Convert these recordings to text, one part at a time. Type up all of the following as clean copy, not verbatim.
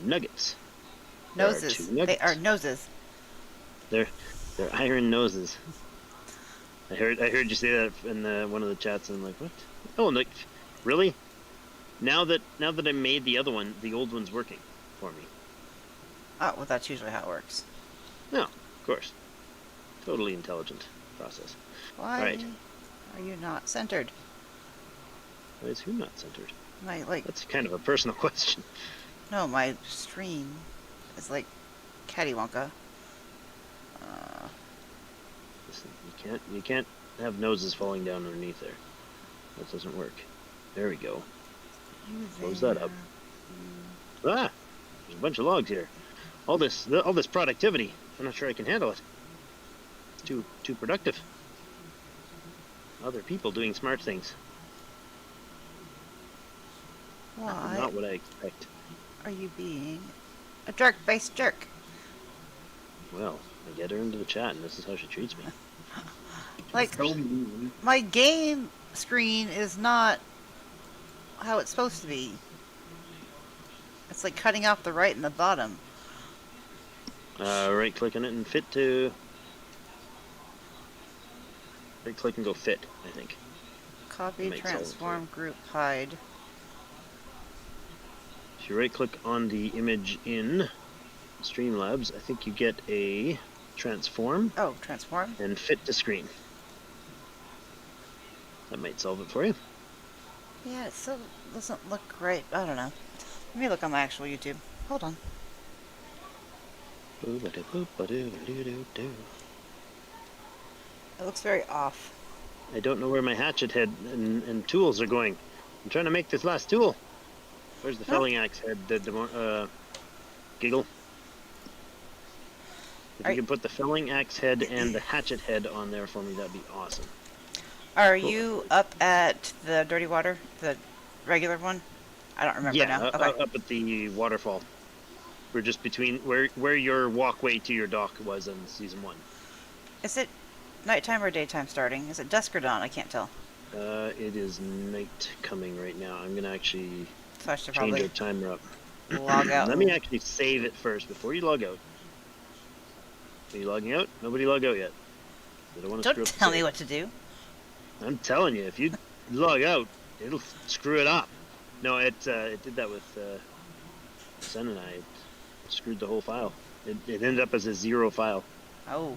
nuggets. There are two Noses. They are nuggets. noses. They're iron noses. I heard you say that in one of the chats, and I'm like, what? Oh, like, really? Now that I made the other one, the old one's working for me. Oh, well, that's usually how it works. No, of course, totally intelligent process. All right, Why are you not centered? why is who not centered? My, like, That's kind of a personal question. no, my stream is like cattywanka. Uh, Listen, you can't have noses falling down underneath there. That doesn't work. There we go. you Close that there. up. Ah, there's a bunch of logs here. All this productivity. I'm not sure I can handle it. It's too productive. Other people doing smart things. Why Not what I expect. are you being a jerk-faced jerk? Well, I get her into the chat, and this is how she treats me. Like, So mean. my game screen is not how it's supposed to be. It's like cutting off the right and the bottom. Right click on it and fit to. Right click and go fit, I think. Copy, Makes all transform, of group, hide. If you right click on the image in Streamlabs, I think you get a transform Oh, transform? and fit to screen. That might solve it for you. Yeah, it still doesn't look right. I don't know. Let me look on my actual YouTube. Hold on. It looks very off. I don't know where my hatchet head and tools are going. I'm trying to make this last tool. Where's the felling axe head, Giggle? If you can put the felling axe head and the hatchet head on there for me, that'd be awesome. Are you up at the dirty water? The regular one? I don't remember now. Okay. Up at the waterfall. We're just between where your walkway to your dock was in season 1. Is it nighttime or daytime starting? Is it dusk or dawn? I can't tell. It is night coming right now. I'm gonna actually So I should change probably our timer up. log out. Let me actually save it first before you log out. Are you logging out? Nobody log out yet. I don't want to screw Don't up tell me what to do. I'm telling you, if you log out, it'll screw it up. No, it did that with Sen and I. It screwed the whole file. It ended up as a 0 file. Oh.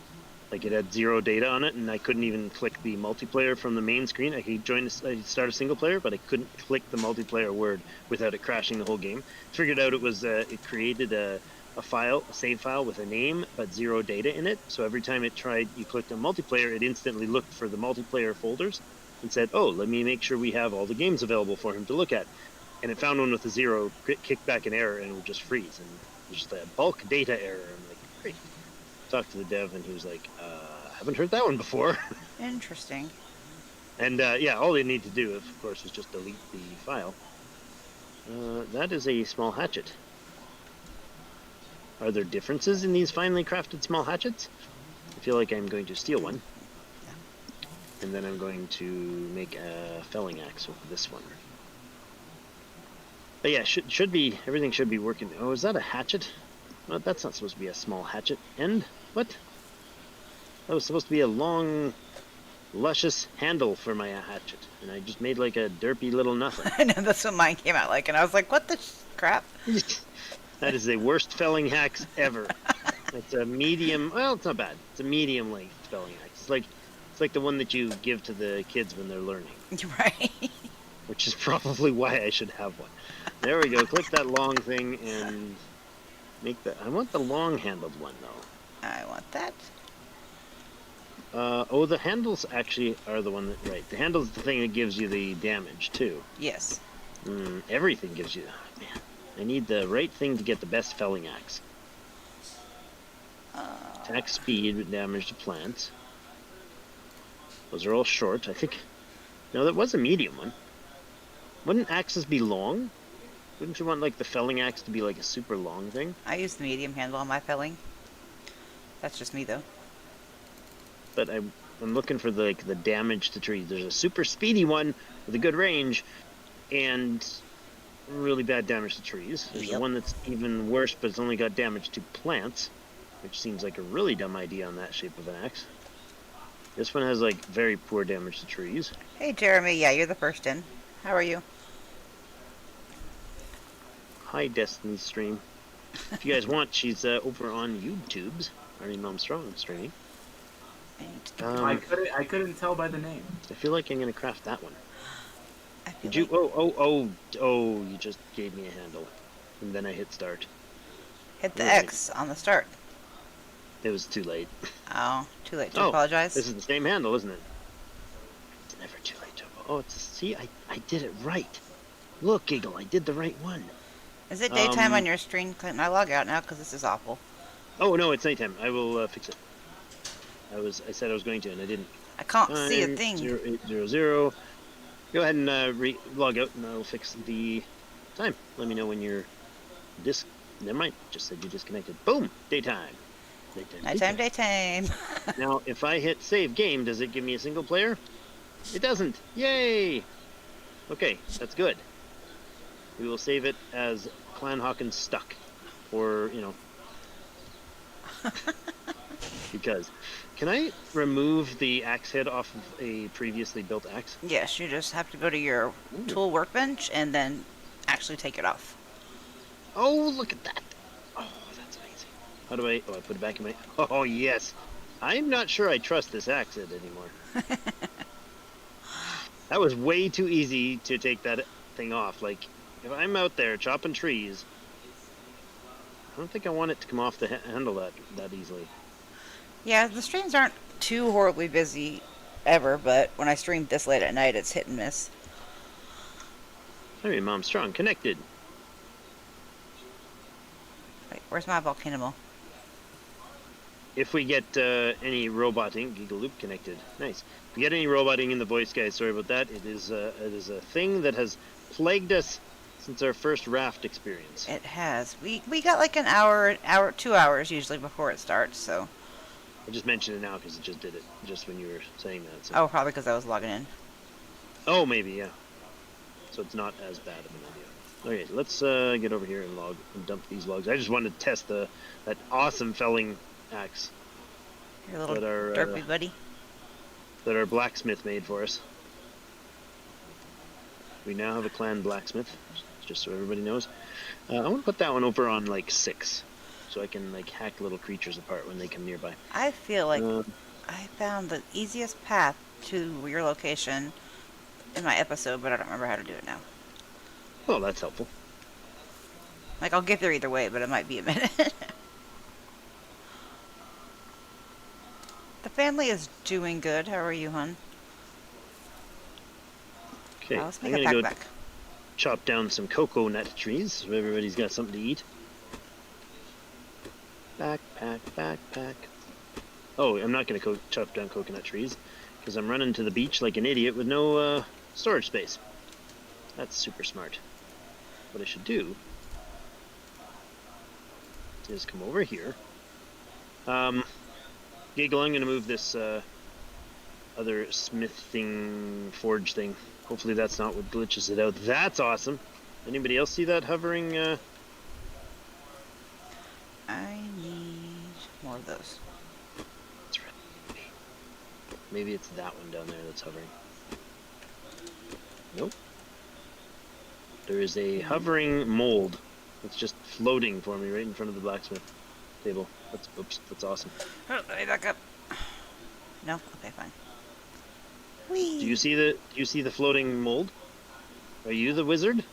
Like it had 0 data on it, and I couldn't even click the multiplayer from the main screen. I could start a single player, but I couldn't click the multiplayer word without it crashing the whole game. Figured out it was it created a save file with a name, but 0 data in it. So every time it tried, you clicked on multiplayer, it instantly looked for the multiplayer folders and said, "Oh, let me make sure we have all the games available for him to look at." And it found one with a 0, kicked back an error, and it would just freeze. And it was just a bulk data error. I'm like, great. Talked to the dev, and he was like, haven't heard that one before. Interesting. And yeah, all they need to do, of course, is just delete the file. That is a small hatchet. Are there differences in these finely crafted small hatchets? I feel like I'm going to steal one. And then I'm going to make a felling axe with this one. But yeah, should be everything should be working. Oh, is that a hatchet? Well, that's not supposed to be a small hatchet. And what? That was supposed to be a long, luscious handle for my hatchet, and I just made like a derpy little nothing. I know that's what mine came out like, and I was like, "What the crap?" That is the worst felling axe ever. It's a medium. Well, it's not bad. It's a medium length felling axe. It's like the one that you give to the kids when they're learning. Right. Which is probably why I should have one. There we go. Click that long thing and make that. I want the long-handled one though. I want that. Oh, the handles actually are the one that, right. The handle's the thing that gives you the damage, too. Yes. Everything gives you, oh, man. I need the right thing to get the best felling axe. Attack speed with damage to plants. Those are all short, I think. No, that was a medium one. Wouldn't axes be long? Wouldn't you want, like, the felling axe to be, like, a super long thing? I use the medium handle on my felling. That's just me, though. But I'm looking for the damage to trees. There's a super speedy one with a good range, and really bad damage to trees. There's Yep. one that's even worse, but it's only got damage to plants, which seems like a really dumb idea on that shape of an axe. This one has like very poor damage to trees. Hey, Jeremy. Yeah, you're the first in. How are you? Hi, Destiny stream. If you guys want, she's over on YouTube's. Arnie Malmstrong streaming. I need to I couldn't tell by the name. I feel like I'm gonna craft that one. I feel Did you? like Oh! You just gave me a handle, and then I hit start. hit the Right. X on the start. It was too late. Oh, too late to Oh, apologize. This is the same handle, isn't it? It's never too late to. Oh, see, I did it right. Look, Giggle, I did the right one. Is it daytime on um, your stream? Can I log out now? Because this is awful. Oh no, it's nighttime. I will fix it. I said I was going to, and I didn't. I can't see a thing. 0800. Go ahead and log out, and I'll fix the time. Let me know when you're Never mind. Just said you disconnected. Boom. Daytime. Nighttime, daytime. Now, if I hit save game, does it give me a single player? It doesn't. Yay! Okay, that's good. We will save it as Clan Hawkins stuck, or because. Can I remove the axe head off of a previously built axe? Yes, you just have to go to your Ooh. tool workbench and then actually take it off. Oh, look at that! Oh, that's amazing. How do I? Oh, I put it back in my. Oh, yes. I'm not sure I trust this axe head anymore. That was way too easy to take that thing off. Like, if I'm out there chopping trees, I don't think I want it to come off the handle that easily. Yeah, the streams aren't too horribly busy ever, but when I stream this late at night, it's hit and miss. Hey, Mom Strong, connected. Wait, where's my volcano? If we get any roboting, Gigaloop connected. Nice. If we get any roboting in the voice, guys, sorry about that. It is a thing that has plagued us since our first raft experience. It has. We got like an hour, 2 hours usually before it starts, so. I just mentioned it now because it just did it, just when you were saying that. So. Oh, probably because I was logging in. Oh, maybe, yeah. So it's not as bad of an idea. Okay, let's get over here and log and dump these logs. I just wanted to test that awesome felling axe Your little that our derpy buddy. that our blacksmith made for us. We now have a clan blacksmith, just so everybody knows. I want to put that one over on like 6, so I can like hack little creatures apart when they come nearby. I feel like I found the easiest path to your location in my episode, but I don't remember how to do it now. Oh, that's helpful. Like, I'll get there either way, but it might be a minute. The family is doing good. How are you, hon? Okay, Let's I'm make a gonna pack go back. chop down some cocoa nut trees so everybody's got something to eat. Backpack. Oh, I'm not gonna chop down coconut trees because I'm running to the beach like an idiot with no storage space. That's super smart. What I should do is come over here. Giggle, I'm gonna move this other smithing forge thing. Hopefully that's not what glitches it out. That's awesome. Anybody else see that hovering? I need more of those. It's red. Maybe it's that one down there that's hovering. Nope. There is a hovering mold. It's just floating for me right in front of the blacksmith table. That's awesome. Oh, let me back up. No? Okay, fine. Whee! Do you see the floating mold? Are you the wizard?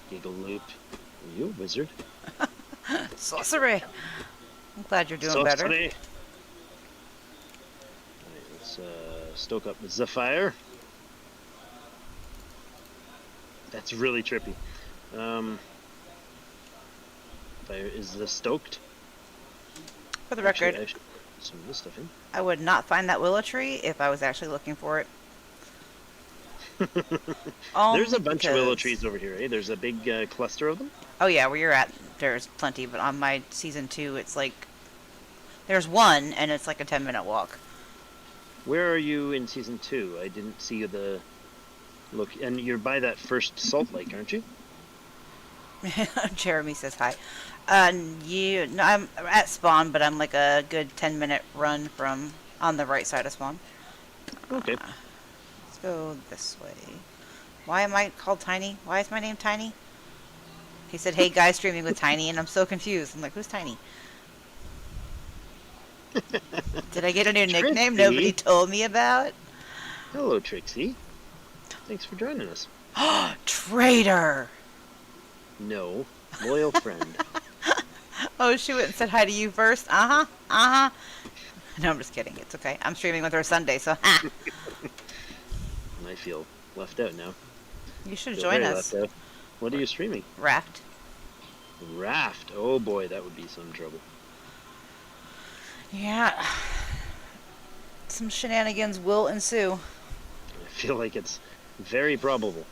Giggle Loop. Are you a wizard? Sorcery! I'm glad you're doing better. Sorcery. Alright, let's stoke up the fire. That's really trippy. Fire is the stoked. For the record, Actually, I should put some of this stuff in. I would not find that willow tree if I was actually looking for it. There's a bunch of willow because- trees over here, eh? There's a big cluster of them. Oh yeah, where you're at, there's plenty, but on my season 2, it's like there's one, and it's like a 10-minute walk. Where are you in season 2? I didn't see the look. And you're by that first salt lake, aren't you? Jeremy says hi. No, I'm at spawn, but I'm like a good 10-minute run from on the right side of spawn. Okay. Let's go this way. Why am I called Tiny? Why is my name Tiny? He said, "Hey guys, streaming with Tiny," and I'm so confused. I'm like, "Who's Tiny?" Did I get a new nickname Trixie. nobody told me about? Hello, Trixie. Thanks for joining us. Traitor! No, loyal friend. Oh, she went and said hi to you first. Uh huh. Uh huh. No, I'm just kidding. It's okay. I'm streaming with her Sunday, so ha. I feel left out now. You should Feel join very us. left out. What are you streaming? Raft. Raft. Oh boy, that would be some trouble. Yeah. Some shenanigans will ensue. I feel like it's very probable.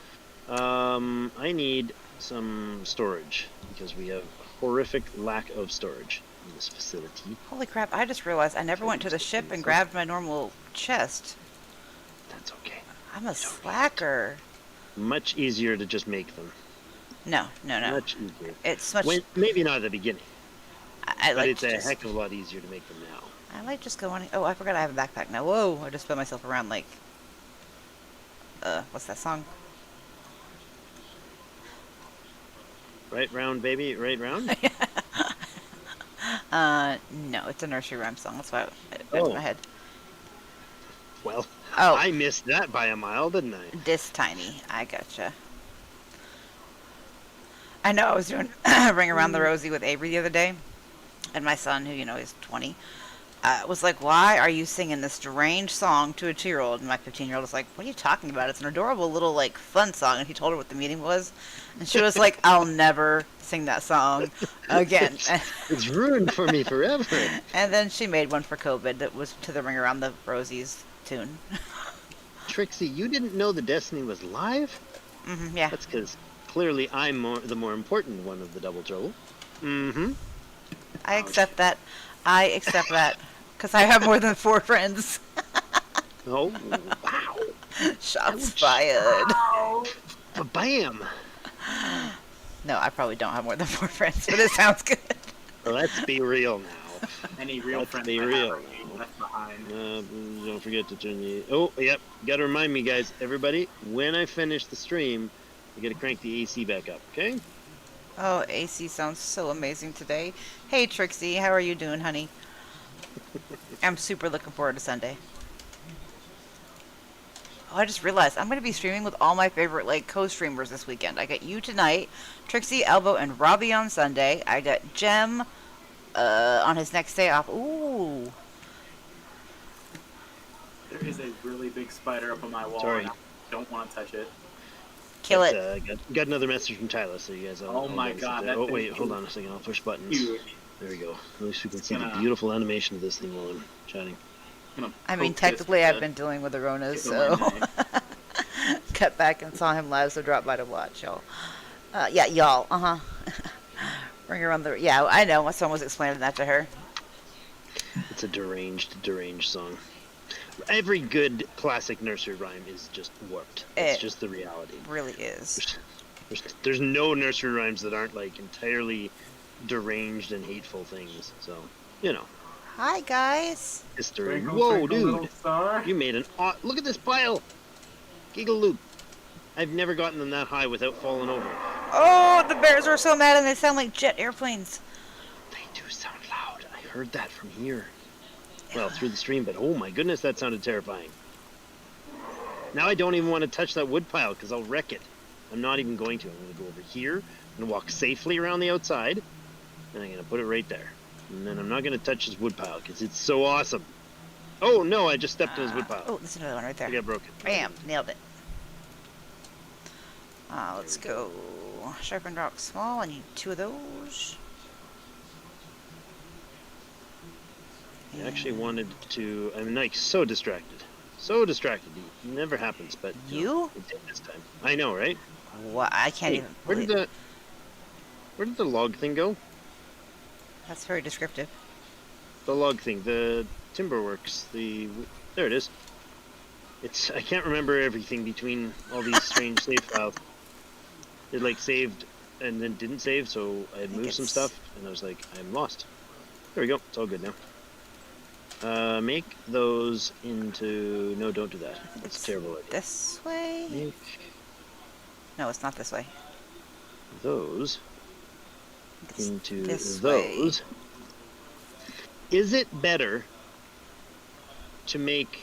I need some storage because we have horrific lack of storage in this facility. Holy crap, I just realized I never went to the ship and grabbed my normal chest. That's okay. I'm a slacker. Much easier to just make them. No. Much easier. It's much. Maybe not at the beginning, I but like it's a just, heck of a lot easier to make them now. I like just going. Oh, I forgot I have a backpack now. Whoa! I just spun myself around like. What's that song? Right round, baby, right round? No, it's a nursery rhyme song. That's why it went in my head. Well, Oh. I missed that by a mile, didn't I? This Tiny. I gotcha. I know I was doing Ring Around the Rosie with Avery the other day, and my son, who, is 20, was like, "Why are you singing this deranged song to a 2-year-old?" And my 15-year-old was like, "What are you talking about? It's an adorable little, fun song." And he told her what the meaning was, and she was like, "I'll never sing that song again." It's ruined for me forever. And then she made one for COVID that was to the Ring Around the Rosies tune. Trixie, you didn't know the Destiny was live? Yeah. That's because clearly I'm the more important one of the Double Trouble. Mm-hmm. I accept that. I accept that. Because I have more than 4 friends. Oh, wow. Shots fired. Bam. No, I probably don't have more than 4 friends, but it sounds good. Let's be real now. Any real Let's friends be I real. have are left behind. Don't forget to turn the... Oh, yep. Gotta remind me, guys. Everybody, when I finish the stream, I gotta crank the AC back up, okay? Oh, AC sounds so amazing today. Hey, Trixie, how are you doing, honey? I'm super looking forward to Sunday. Oh, I just realized I'm going to be streaming with all my favorite, co-streamers this weekend. I got you tonight, Trixie, Elbow, and Robbie on Sunday. I got Jem on his next day off. Ooh. There is a really big spider up on my wall. Sorry. And I don't want to touch it. Kill it. Got another message from Tyler, so you guys... Oh my God, that Oh, thing wait, is hold on a second. I'll push buttons. Huge. There we go. At least we can It's see the gonna- beautiful animation of this thing while I'm chatting. I'm gonna I mean, poke this technically, with I've a been dealing with the Ronas, kick so... of my knife. Cut back and saw him live, so drop by to watch, y'all. Yeah, y'all. Bring her on the... Yeah, I know. My son was explaining that to her. It's a deranged song. Every good classic nursery rhyme is just warped. It's It just the reality. really is. There's no nursery rhymes that aren't entirely deranged and hateful things. So, Hi, guys. history. Twinkle, Whoa, twinkle, little dude! star. You made an look at this pile. Giggle loop. I've never gotten them that high without falling over. Oh, the bears are so mad and they sound like jet airplanes. They do sound loud. I heard that from here. Well, through the stream, but oh my goodness, that sounded terrifying. Now I don't even want to touch that wood pile because I'll wreck it. I'm not even going to. I'm going to go over here and walk safely around the outside, and I'm going to put it right there. And then I'm not going to touch this wood pile because it's so awesome. Oh no, I just stepped on his wood pile. Oh, there's another one right I there. got broken. Bam, nailed it. Let's go. Sharpened rock small. I need 2 of those. I actually wanted to... I'm so distracted. So distracted. It never happens, but... You? It did this time. I know, right? What? I can't Hey, even where believe did the log thing go? That's very descriptive. The log thing, the timber works, there it is. I can't remember everything between all these strange save files. It saved and then didn't save, so I had think moved some it's- stuff, and I was like, I'm lost. There we go. It's all good now. Make those into... No, don't do that. That's It's a terrible idea. this way? Make No, it's not this way. those I think it's into this way. those. Is it better to make...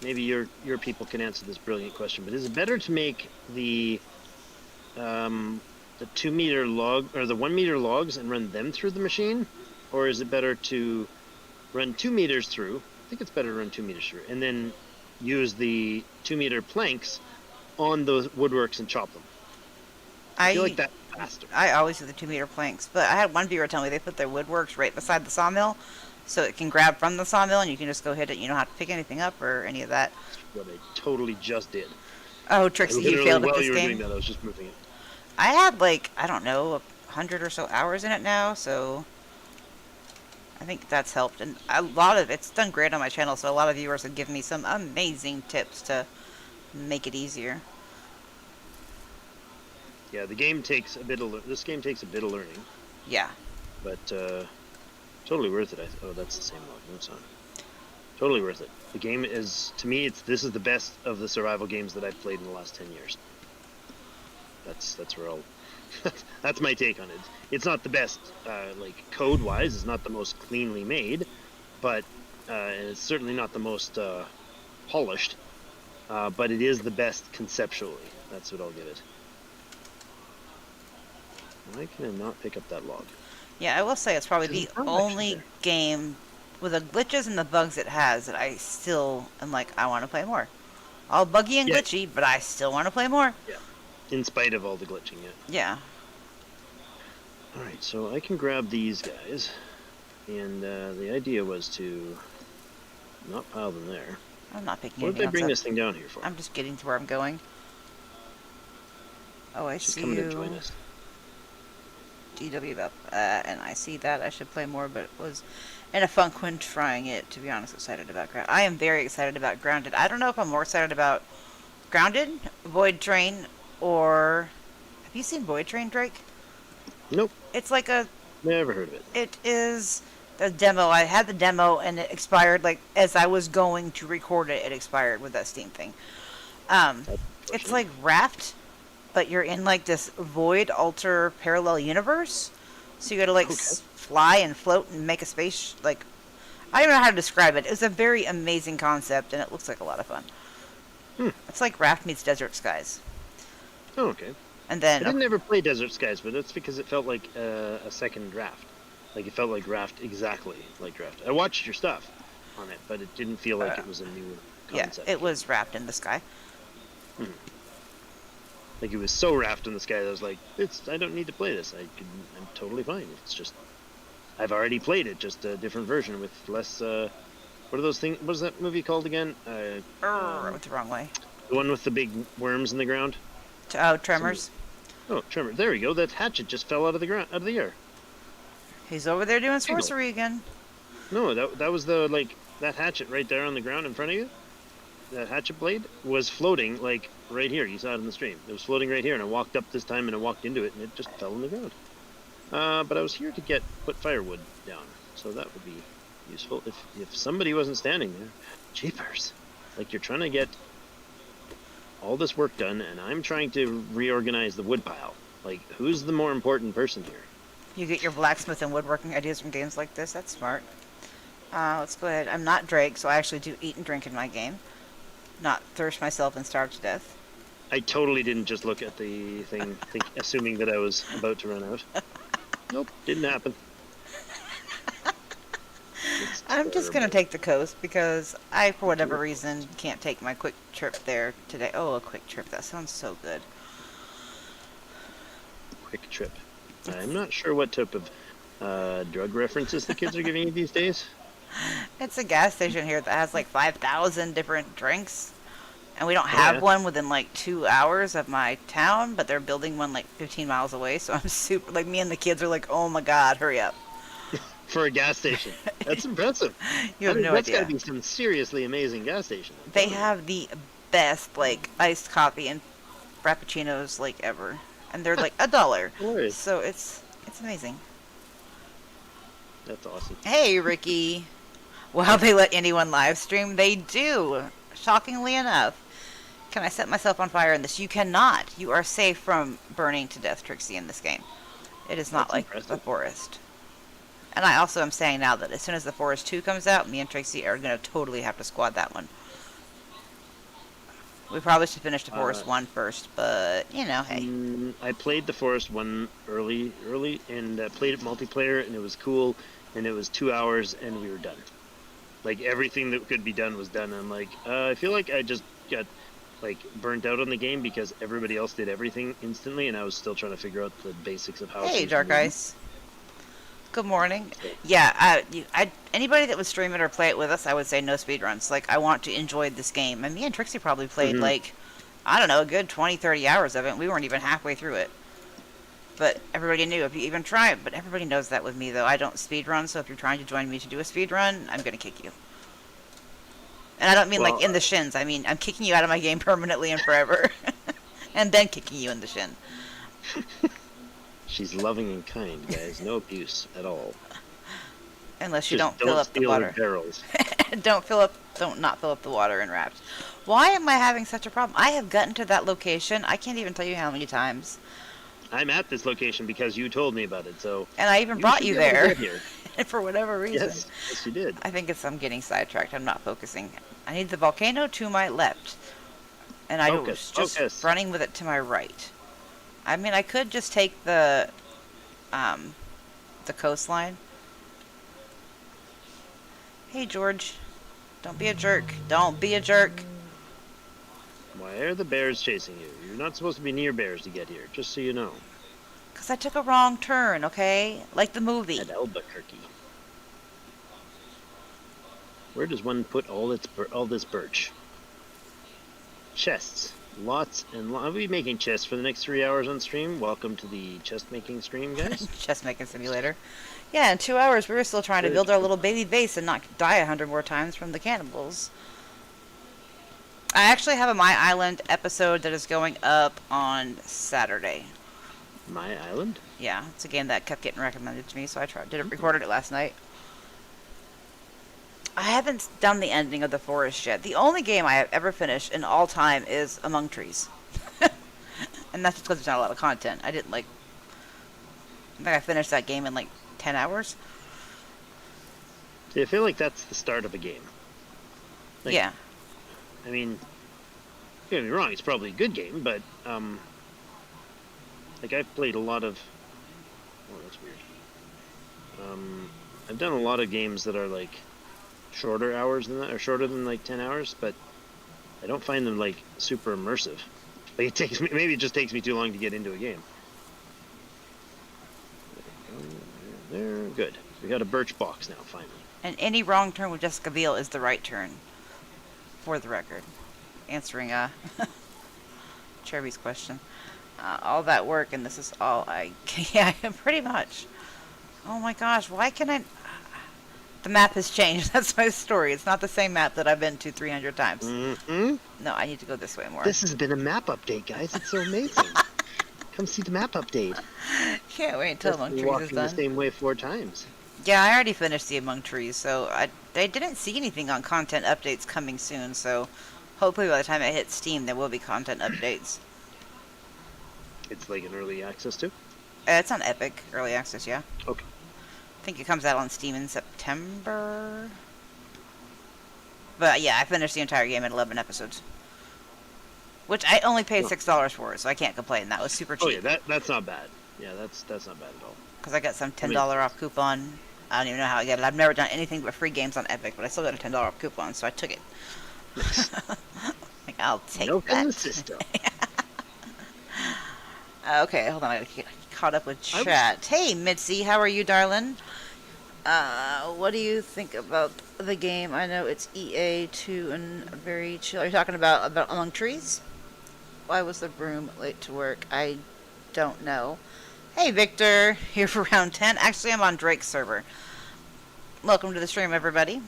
Maybe your people can answer this brilliant question, but is it better to make the 2 meter log or the 1 meter logs and run them through the machine, or is it better to run 2 meters through? I think it's better to run 2 meters through, and then use the 2 meter planks on those woodworks and chop them. I feel like that's faster. I always do the 2 meter planks, but I had one viewer tell me they put their woodworks right beside the sawmill, so it can grab from the sawmill and you can just go hit it. You don't have to pick anything up or any of that. What I totally just did. Oh, Trixie, you Literally, failed at while this you were doing game. that, I was just moving it. I had like, I don't know, 100 or so hours in it now, so I think that's helped. And a lot of it's done great on my channel, so a lot of viewers have given me some amazing tips to make it easier. Yeah, the game takes a bit of this game takes a bit of learning, Yeah. but totally worth it. Oh, that's the same log. No, it's not. Totally worth it. The game is, to me, this is the best of the survival games that I've played in the last 10 years. That's where I'll. That's my take on it. It's not the best, like code-wise. It's not the most cleanly made, but and it's certainly not the most polished. But it is the best conceptually. That's what I'll give it. Why can I not pick up that log? Yeah, I will say it's probably There's the a problem actually only there. game with the glitches and the bugs it has that I still am like, I want to play more. All buggy and Yeah. glitchy, but I still want to play more. In spite of all the glitching, yeah. Yeah. Alright, so I can grab these guys, and the idea was to not pile them there. I'm not picking What did anything I else bring up. this thing down here for? I'm just getting to where I'm going. Oh, I She's see coming you. to join us. DW up, and I see that. I should play more, but it was in a funk when trying it, to be honest. Excited about Grounded. I am very excited about Grounded. I don't know if I'm more excited about Grounded, Void Train, or... Have you seen Void Train, Drake? Nope, It's like a... never heard of it. It is the demo. I had the demo, and it expired, like, as I was going to record it, it expired with that Steam thing. It's like Raft, but you're in like this void alter parallel universe. So you gotta like fly and float and make a space. Like, I don't know how to describe it. It's a very amazing concept, and it looks like a lot of fun. It's like Raft meets Desert Skies. Oh, okay. And I then didn't ever play Desert Skies, but that's because it felt like a second Raft. Like, it felt like Raft exactly like Raft. I watched your stuff on it, but it didn't feel like it was a new yeah, concept. it was Raft in the sky. Like, it was so Raft in the sky that I was like, I don't need to play this. I'm totally fine. It's just, I've already played it, just a different version with less, what are those things, what is that movie called again? I went the wrong way. The one with the big worms in the ground? Oh, Tremors. Oh, Tremor. There we go. That hatchet just fell out of the ground, out of the air. He's over there doing sorcery again. No, that was the, like, that hatchet right there on the ground in front of you. That hatchet blade was floating, like, right here. You saw it in the stream. It was floating right here, and I walked up this time, and I walked into it, and it just fell on the ground. But I was here to put firewood down, so that would be useful. If somebody wasn't standing there, jeepers. Like, you're trying to get all this work done, and I'm trying to reorganize the wood pile. Like, who's the more important person here? You get your blacksmith and woodworking ideas from games like this. That's smart. Let's go ahead. I'm not Drake, so I actually do eat and drink in my game. Not thirst myself and starve to death. I totally didn't just look at the thing, assuming that I was about to run out. Nope, didn't happen. I'm just going to take the coast because I, for whatever reason, can't take my quick trip there today. Oh, a quick trip. That sounds so good. Quick trip. I'm not sure what type of drug references the kids are giving you these days. It's a gas station here that has like 5,000 different drinks. And we don't have one within like 2 hours of my town, but they're building one like 15 miles away. So I'm super, like, me and the kids are like, oh my God, hurry up. For a gas station. That's impressive. You have no that's idea. got to be some seriously amazing gas station. They have the best, like, iced coffee and frappuccinos, like, ever. and they're like $1. Hilarious. So it's amazing. That's awesome. Hey, Ricky. Well, they let anyone live stream? They do. Shockingly enough. Can I set myself on fire in this? You cannot. You are safe from burning to death, Trixie, in this game. It is not That's like impressive. The Forest. And I also am saying now that as soon as The Forest 2 comes out, me and Trixie are going to totally have to squad that one. We probably should finish The Forest 1 first, but, you know, hey. I played The Forest 1 early, and played it multiplayer, and it was cool, and it was 2 hours, and we were done. Like, everything that could be done was done. I'm like, I feel like I just got, like, burnt out on the game because everybody else did everything instantly, and I was still trying to figure out the basics of how Hey, things Dark move. Ice. Good morning. Yeah, anybody that would stream it or play it with us, I would say no speedruns. Like, I want to enjoy this game. And me and Trixie probably played, like, I don't know, a good 20, 30 hours of it. We weren't even halfway through it. But everybody knew if you even try it. But everybody knows that with me, though. I don't speedrun, so if you're trying to join me to do a speedrun, I'm going to kick you. And I don't mean, like, in the shins. I mean, I'm kicking you out of my game permanently and forever. And then kicking you in the shin. She's loving and kind, guys. No abuse at all. Unless you Just don't fill up the steal her water. barrels. Don't not fill up the water in Wrapped. Why am I having such a problem? I have gotten to that location. I can't even tell you how many times. I'm at this location because you told me about it, so... And I even brought should you be able to there. get here. For whatever reason. Yes, you did. I think I'm getting sidetracked. I'm not focusing. I need the volcano to my left. And I was just running with it to my right. I mean, I could just take the coastline. Hey, George. Don't be a jerk. Don't be a jerk. Why are the bears chasing you? You're not supposed to be near bears to get here, just so you know. Because I took a wrong turn, okay? Like the movie. At Albuquerque. Where does one put all this birch? Chests. Lots and lots. I'll be making chests for the next 3 hours on stream. Welcome to the chest making stream, guys. Chest making simulator. Yeah, in 2 hours we were still trying to build our little baby base and not die 100 more times from the cannibals. I actually have a My Island episode that is going up on Saturday. My Island? Yeah, it's a game that kept getting recommended to me, so I recorded it last night. I haven't done the ending of The Forest yet. The only game I have ever finished in all time is Among Trees. And that's just because there's not a lot of content. I think I finished that game in like 10 hours. See, I feel like that's the start of a game. Like, yeah. I mean, don't get me wrong, it's probably a good game, but, like, I've played a lot of... Oh, that's weird. I've done a lot of games that are, like, shorter hours than that, or shorter than, like, 10 hours, but I don't find them, like, super immersive. Like, maybe it just takes me too long to get into a game. There, good. We got a birch box now, finally. And any wrong turn with Jessica Biel is the right turn. For the record. Answering, Cherby's question. All that work, and this is all I... Yeah, pretty much. Oh my gosh, why can I... The map has changed. That's my story. It's not the same map that I've been to 300 times. Mm-hmm. No, I need to go this way more. This has been a map update, guys. It's so amazing. Come see the map update. Can't wait until Among Trees is walking the done. same way 4 times. Yeah, I already finished the Among Trees, so I didn't see anything on content updates coming soon, so hopefully by the time it hits Steam, there will be content updates. It's like an early access too? It's on Epic, early access, yeah. Okay. I think it comes out on Steam in September. But yeah, I finished the entire game in 11 episodes. Which I only paid $6 for, so I can't complain. That was super cheap. Oh yeah, that's not bad. Yeah, that's not bad at all. Because I got some $10 off coupon. I don't even know how I got it. I've never done anything but free games on Epic, but I still got a $10 off coupon, so I took it. Nice. Like, I'll take Milk that. in the system. Okay, hold on. I gotta get caught up with chat. Hey, Mitzi, how are you, darling? What do you think about the game? I know it's EA2 and very chill. Are you talking about Among Trees? Why was the broom late to work? I don't know. Hey, Victor, here for round 10. Actually, I'm on Drake's server. Welcome to the stream, everybody.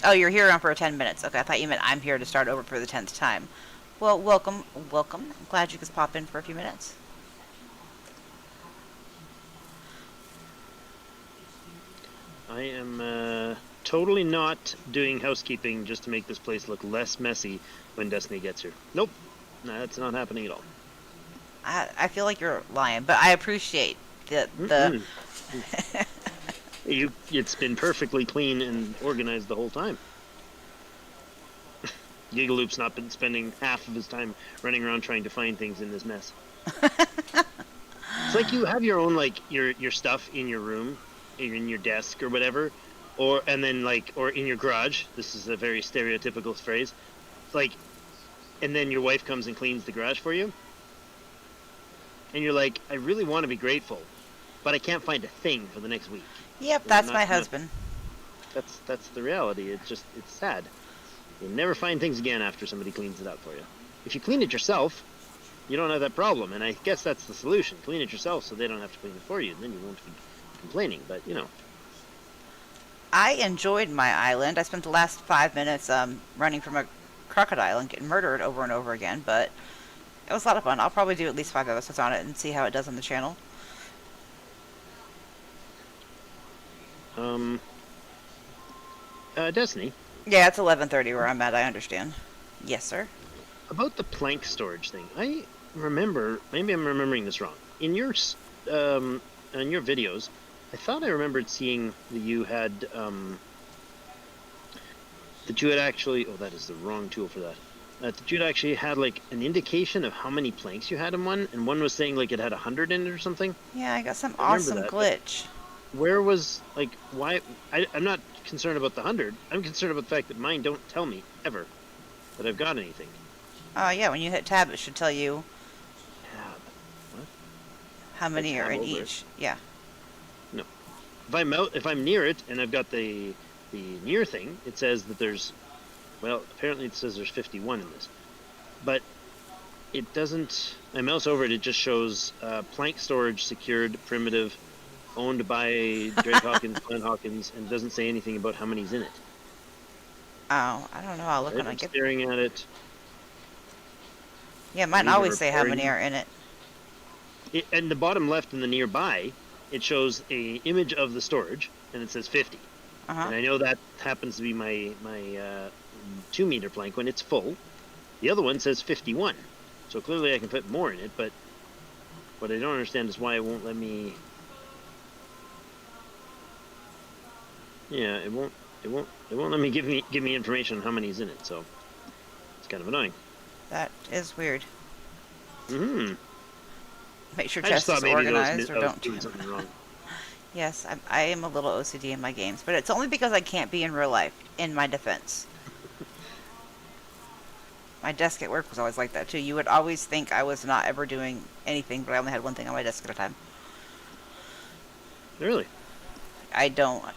Oh, you're here on for 10 minutes. Okay, I thought you meant I'm here to start over for the 10th time. Well, welcome. I'm glad you could pop in for a few minutes. I am totally not doing housekeeping just to make this place look less messy when Destiny gets here. Nope. No, that's not happening at all. I feel like you're lying, but I appreciate the Mm-mm. It's been perfectly clean and organized the whole time. Gigaloop's not been spending half of his time running around trying to find things in this mess. It's like you have your own, like, your stuff in your room, in your desk or whatever, or in your garage. This is a very stereotypical phrase. Like, and then your wife comes and cleans the garage for you, and you're like, I really want to be grateful, but I can't find a thing for the next week. Yep, I'm that's not my gonna- husband. That's the reality. It's sad. You'll never find things again after somebody cleans it up for you. If you clean it yourself, you don't have that problem, and I guess that's the solution. Clean it yourself so they don't have to clean it for you, and then you won't be complaining. But I enjoyed my island. I spent the last 5 minutes running from a crocodile and getting murdered over and over again, but it was a lot of fun. I'll probably do at least 5 episodes on it and see how it does on the channel. Destiny, Yeah, it's 11:30 where I'm at. I understand. Yes, sir. about the plank storage thing, I remember, maybe I'm remembering this wrong. In your videos, I thought I remembered seeing that you had actually. Oh, that is the wrong tool for that. That you'd actually had like an indication of how many planks you had in one, and one was saying like it had 100 in it or something. Yeah, I got some I remember awesome that, but- glitch. Where was, like, why? I'm not concerned about the 100. I'm concerned about the fact that mine don't tell me ever that I've got anything. Oh, yeah, when you hit tab, it should tell you Tab. What? how many tab are in over it. each. Yeah. If I'm near it and I've got the near thing, it says that there's, well, apparently it says there's 51 in this, but it doesn't. I mouse over it, it just shows plank storage secured primitive, owned by Drake Hawkins, Glenn Hawkins, and doesn't say anything about how many's in it. Oh, I don't know. I'll look Right? when I I'm get. staring at it. Yeah, mine Leave a always say how many recording. are in it. And the bottom left in the nearby, it shows a image of the storage, and it says 50. Uh-huh. And I know that happens to be my 2-meter plank when it's full. The other one says 51, so clearly I can fit more in it. But what I don't understand is why it won't let me. Yeah, it won't let me give me information on how many's in it. So it's kind of annoying. That is weird. Hmm. Make sure I just chest is thought maybe organized I or was don't. doing something wrong. Yes, I am a little OCD in my games, but it's only because I can't be in real life, in my defense. My desk at work was always like that, too. You would always think I was not ever doing anything, but I only had one thing on my desk at a time. Really? I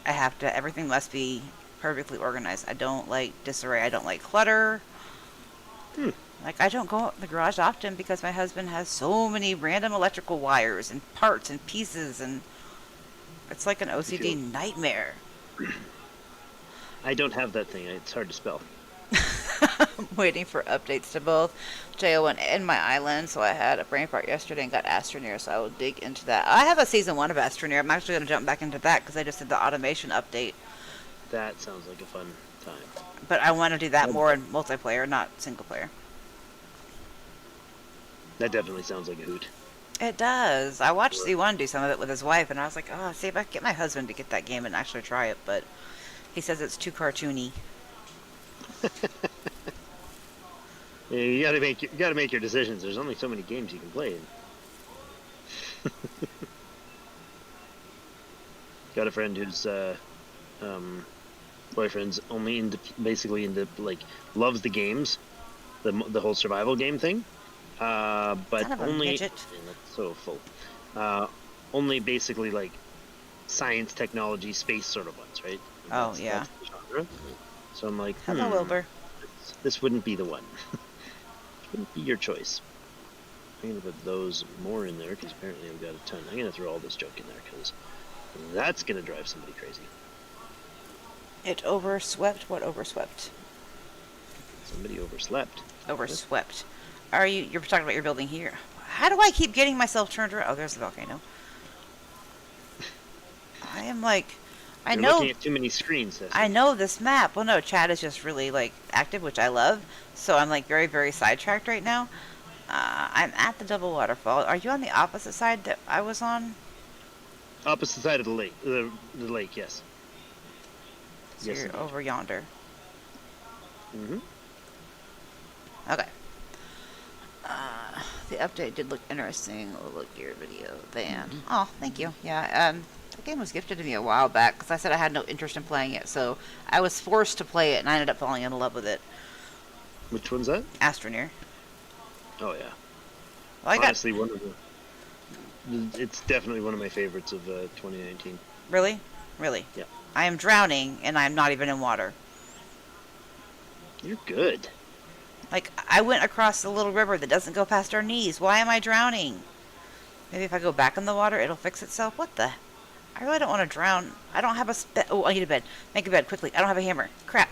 have to, everything must be perfectly organized. I don't like disarray. I don't like clutter. Like, I don't go out in the garage often because my husband has so many random electrical wires and parts and pieces, and it's like an OCD nightmare. I don't have that thing. It's hard to spell. I'm waiting for updates to both JO1 and my island, so I had a brain fart yesterday and got Astroneer, so I will dig into that. I have a season 1 of Astroneer. I'm actually going to jump back into that because I just did the automation update, That sounds like a fun time. but I want to do that more in multiplayer, not single player. That definitely sounds like a hoot. It does. I watched Z1 do some of it with his wife, and I was like, oh, see if I can get my husband to get that game and actually try it, but he says it's too cartoony. Yeah, you gotta make your decisions. There's only so many games you can play. Got a friend whose boyfriend's only basically into like loves the games, the whole survival game thing, but Son of a only midget. Man, that's so full. Only basically like science, technology, space sort of ones, right? Oh, yeah. That's the genre. So I'm like, Hello, Wilbur. this wouldn't be the one. This wouldn't be your choice. I'm gonna put those more in there because apparently I've got a ton. I'm gonna throw all this junk in there because that's gonna drive somebody crazy. It overswept. What overswept? Somebody overslept. Overswept. You're talking about your building here. How do I keep getting myself turned around? Oh, there's the volcano. I am like, I You're know. looking at too many screens. Ceci. I know this map. Well, no, Chad is just really like active, which I love. So I'm like very, very sidetracked right now. I'm at the double waterfall. Are you on the opposite side that I was on? Opposite side of the lake. The lake, yes. So Yes, you're indeed. over yonder. Mm-hmm. Okay. The update did look interesting. Oh, look, your video van. Oh, thank you. Yeah, the game was gifted to me a while back because I said I had no interest in playing it, so I was forced to play it, and I ended up falling in love with it. Which one's that? Astroneer. Oh yeah. Well, I got Honestly, one of the. It's definitely one of my favorites of 2019. really. Yeah. I am drowning, and I'm not even in water. You're good. Like, I went across the little river that doesn't go past our knees. Why am I drowning? Maybe if I go back in the water, it'll fix itself. What the? I really don't want to drown. I don't have a oh, I need a bed. Make a bed quickly. I don't have a hammer. Crap.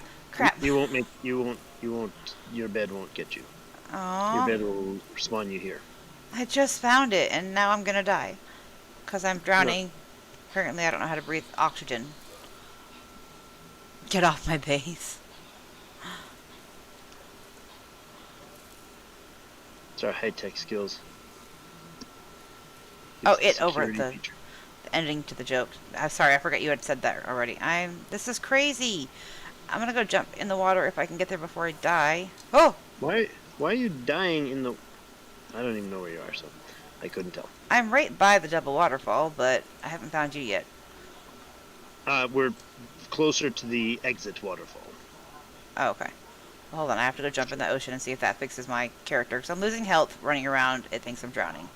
You won't make. You won't. Your bed won't get you. Your Aw. bed will spawn you here. I just found it, and now I'm gonna die. Because I'm drowning. Apparently, I don't know how to breathe oxygen. Get off my base. It's our high-tech skills. Oh, It's it a over security the feature. ending to the joke. I'm sorry, I forgot you had said that already. This is crazy. I'm gonna go jump in the water if I can get there before I die. Oh! Why are you dying in the? I don't even know where you are, so I couldn't tell. I'm right by the double waterfall, but I haven't found you yet. We're closer to the exit waterfall. Oh, okay. Well, hold on, I have to go jump in the ocean and see if that fixes my character, because I'm losing health running around. It thinks I'm drowning.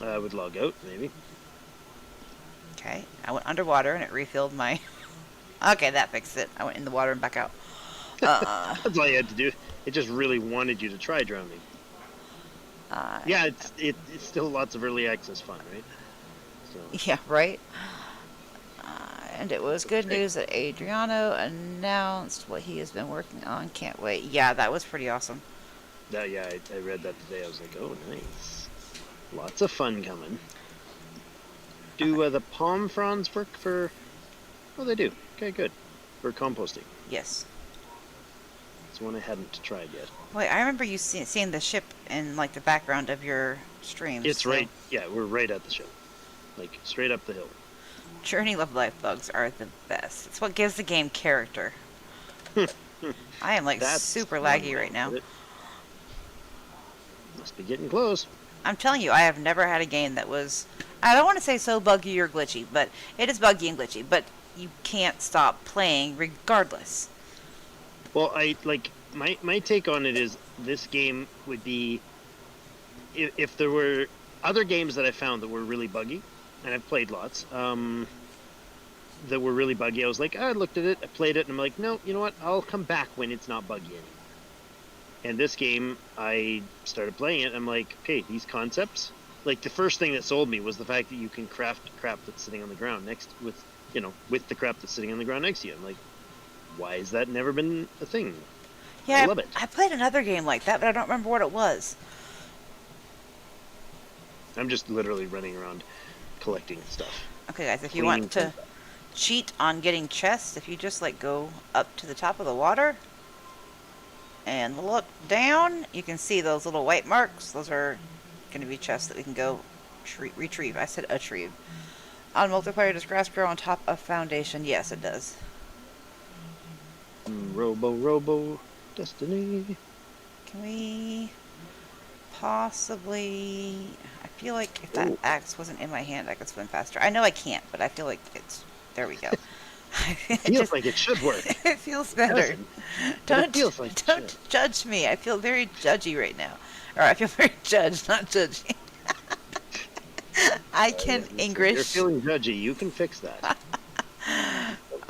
I would log out, maybe. Okay, I went underwater and it refilled my... Okay, that fixed it. I went in the water and back out. That's all you had to do. It just really wanted you to try drowning. Yeah, it's still lots of early access fun, right? So Yeah, right? And it was good Okay. news that Adriano announced what he has been working on. Can't wait. Yeah, that was pretty awesome. yeah, I read that today. I was like, oh, nice. Lots of fun coming. Do the palm fronds work for? Oh, they do. Okay, good. For composting. Yes. It's one I hadn't tried yet. Wait, I remember you seeing the ship in like the background of your streams. It's so right. Yeah, we're right at the ship. Like straight up the hill. Journey Love Life bugs are the best. It's what gives the game character. I am like That's super one laggy way right to now. put it. Must be getting close. I'm telling you, I have never had a game that was... I don't want to say so buggy or glitchy, but it is buggy and glitchy. But you can't stop playing regardless. Well, I like my take on it is this game would be if there were other games that I found that were really buggy, and I've played lots, that were really buggy. I was like, I looked at it, I played it, and I'm like, no, you know what? I'll come back when it's not buggy anymore. And this game, I started playing it. I'm like, okay, these concepts. Like the first thing that sold me was the fact that you can craft crap that's sitting on the ground with the crap that's sitting on the ground next to you. I'm like, why has that never been a thing? Yeah, I love it. I played another game like that, but I don't remember what it was. I'm just literally running around collecting stuff. Okay, guys, if you Cleaning want to things up. cheat on getting chests, if you just like go up to the top of the water and look down, you can see those little white marks. Those are going to be chests that we can go retrieve. I said retrieve. On multiplayer, does grass grow on top of foundation? Yes, it does. Robo, Destiny. Can we possibly... I feel like if that Ooh. axe wasn't in my hand, I could swim faster. I know I can't, but I feel like it's... There we go. Feels like it should work. It feels better. Doesn't, but it feels like it Don't should. judge me. I feel very judgy right now. Or I feel very judged, not judgy. I can If you're English. feeling judgy, you can fix that.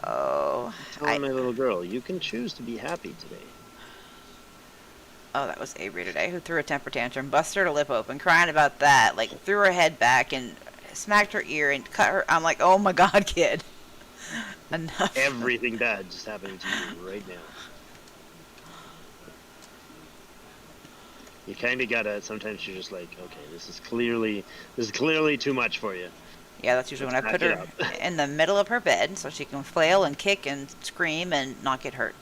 Oh. Tell my little girl, you can choose to be happy today. Oh, that was Avery today who threw a temper tantrum, busted her lip open, crying about that, like threw her head back and smacked her ear and cut her. I'm like, oh my god, kid. Enough. Everything bad just happening to you right now. You kind of gotta. Sometimes you're just like, okay, this is clearly too much for you. Yeah, that's usually when I Let's put back her it in the middle of her bed so she can flail and kick and scream and not get hurt.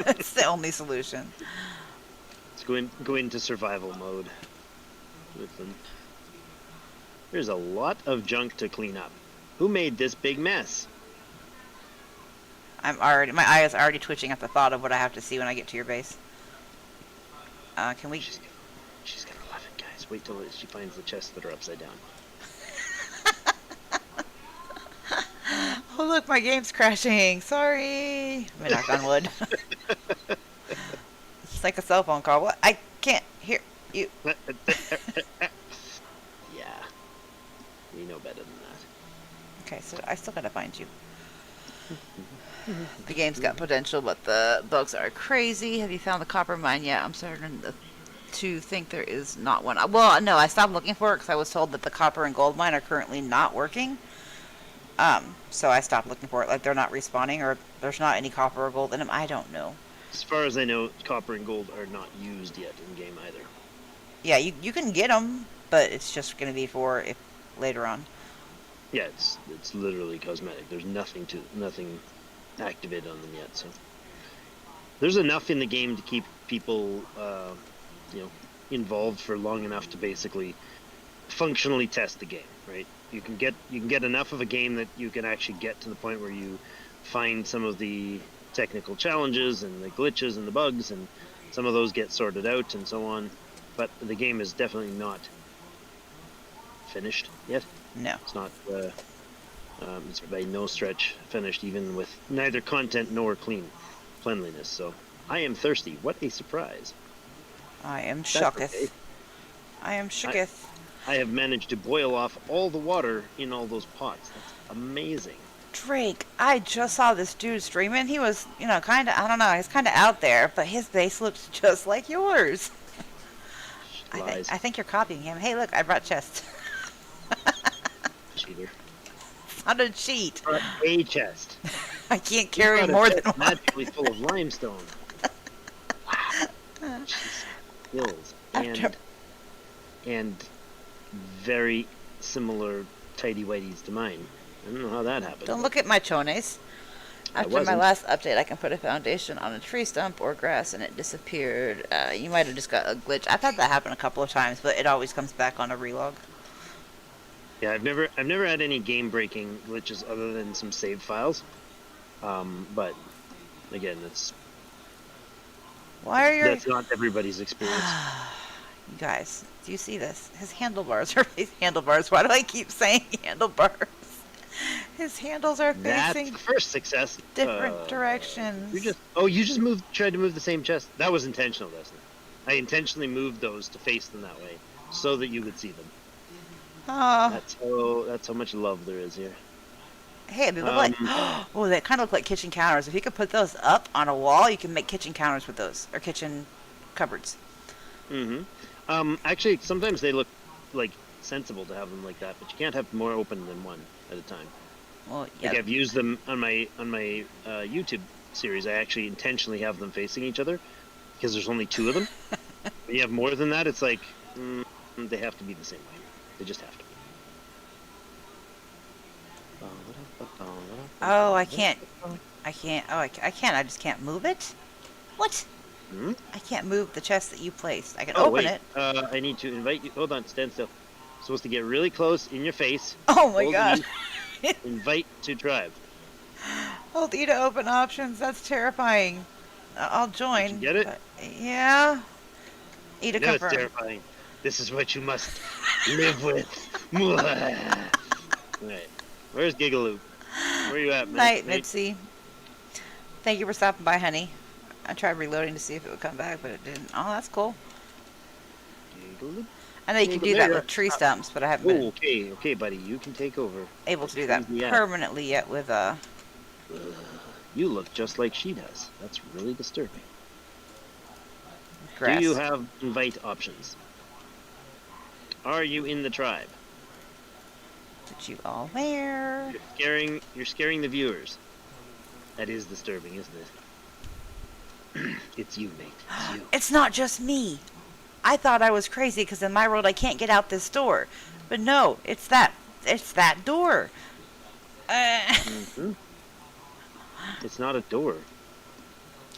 It's the only solution. Let's go into survival mode with them. There's a lot of junk to clean up. Who made this big mess? My eye is already twitching at the thought of what I have to see when I get to your base. Can we? She's gonna love it, guys. Wait till she finds the chests that are upside down. Oh look, my game's crashing. Sorry. I'm gonna knock on wood. It's like a cell phone call. What? I can't hear you. Yeah, we know better than that. Okay, so I still gotta find you. The game's got potential, but the bugs are crazy. Have you found the copper mine yet? I'm starting to think there is not one. Well, no, I stopped looking for it because I was told that the copper and gold mine are currently not working. So I stopped looking for it. Like, they're not respawning, or there's not any copper or gold in them. I don't know. As far as I know, copper and gold are not used yet in game either. Yeah, you can get them, but it's just going to be for if later on. Yeah, it's literally cosmetic. There's nothing activated on them yet. So there's enough in the game to keep people, involved for long enough to basically functionally test the game. Right? You can get enough of a game that you can actually get to the point where you find some of the technical challenges and the glitches and the bugs, and some of those get sorted out and so on. But the game is definitely not finished yet. No. It's not. It's by no stretch finished, even with neither content nor cleanliness. So I am thirsty. What a surprise! I am That's shooketh. okay. I am shooketh. I have managed to boil off all the water in all those pots. That's amazing. Drake, I just saw this dude streaming. He was, kind of, I don't know, he's kind of out there, but his base looks just like yours. Lies. I think you're copying him. Hey, look, I brought chests. Cheater. It's not a cheat. Brought a chest. I can't You carry brought a more chest than one. magically full of limestone. Wow. Skills and very similar tidy whities to mine. I don't know how that happened. Don't look at my chones. After my wasn't. last update, I can put a foundation on a tree stump or grass, and it disappeared. You might have just got a glitch. I've had that happen a couple of times, but it always comes back on a relog. Yeah, I've never had any game-breaking glitches other than some save files. But again, Why are your... that's not everybody's experience. You guys, do you see this? His handlebars are facing handlebars. Why do I keep saying handlebars? His handles are That's facing the first success. different directions. You just tried to move the same chest. That was intentional, Destiny. I intentionally moved those to face them that way, so that you would see them. Oh, That's how much love there is here. hey, they look like... Oh, they kind of look like kitchen counters. If you could put those up on a wall, you can make kitchen counters with those, or kitchen cupboards. Mm-hmm. Actually, sometimes they look like sensible to have them like that, but you can't have more open than one at a time. Well, yeah. Like I've used them on my YouTube series. I actually intentionally have them facing each other because there's only two of them. When you have more than that, it's like they have to be the same way. They just have to be. Oh, I can't. Oh, I can't. I just can't move it? What? Hmm? I can't move the chest that you placed. I can Oh, open wait. it. I need to invite you. Hold on, stand still. Supposed to get really close in your face. Oh my Hold god. E, invite to tribe. Hold E to open options. That's terrifying. I'll join. Did you get it? but- yeah. E to No, it's confirm. terrifying. This is what you must live with. Right. Where's Gigaloop? Where are you at, man? Night, Mitzi. Thank you for stopping by, honey. I tried reloading to see if it would come back, but it didn't. Oh, that's cool. Gigaloop? I know you can do that with tree stumps, but I haven't been Oh, okay, buddy. You can take over. able to do that Yeah. permanently yet with You look just like she does. That's really disturbing. grass. Do you have invite options? Are you in the tribe? That you all wear? You're scaring the viewers. That is disturbing, isn't it? It's you, mate. It's you. It's not just me. I thought I was crazy because in my world I can't get out this door. But no, it's that It's that door. Hmm. It's not a door.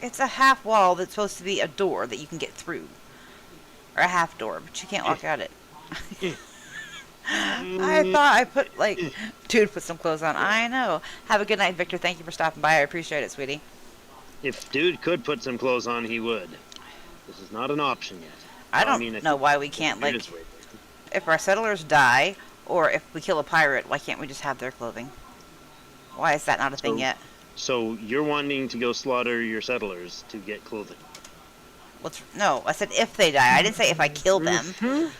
It's a half wall that's supposed to be a door that you can get through. Or a half door, but you can't walk out it. I thought I put, like... Dude, put some clothes on. I know. Have a good night, Victor. Thank you for stopping by. I appreciate it, sweetie. If dude could put some clothes on, he would. This is not an option yet. I don't mean, know why we can't, like... It is If our settlers die, or if we kill a pirate, why can't we just have their clothing? Why is that not a thing yet? So you're wanting to go slaughter your settlers to get clothing? No, I said if they die. I didn't say if I kill them. Mhm.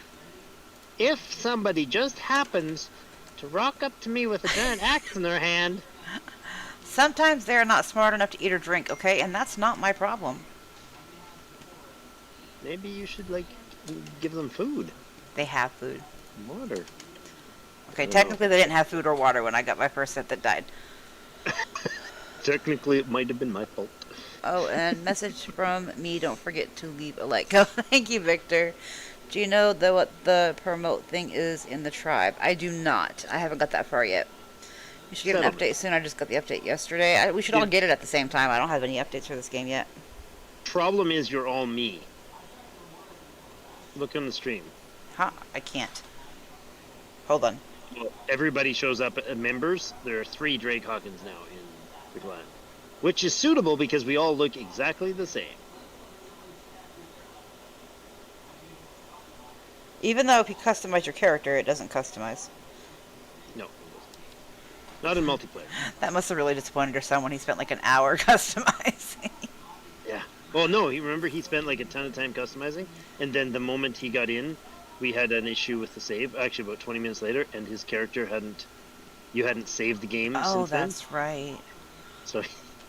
If somebody just happens to rock up to me with a giant axe in their hand... Sometimes they're not smart enough to eat or drink, okay? And that's not my problem. Maybe you should, like, give them food. They have food. Water. Okay, Oh. technically they didn't have food or water when I got my first set that died. Technically, it might have been my fault. Oh, and message from me, don't forget to leave a like. Oh, thank you, Victor. Do you know what the promote thing is in the tribe? I do not. I haven't got that far yet. You should get an Settlement. update soon. I just got the update yesterday. We should all get it at the same time. I don't have any updates for this game yet. Problem is, you're all me. Look on the stream. Huh? I can't. Hold on. Well, everybody shows up as members. There are 3 Drake Hawkins now in the clan. Which is suitable because we all look exactly the same. Even though if you customize your character, it doesn't customize. No. Not in multiplayer. That must have really disappointed your son when he spent like an hour customizing. Yeah. Well, no, he spent like a ton of time customizing, and then the moment he got in, we had an issue with the save, actually about 20 minutes later, and his character you hadn't saved the game Oh, since then. that's right. So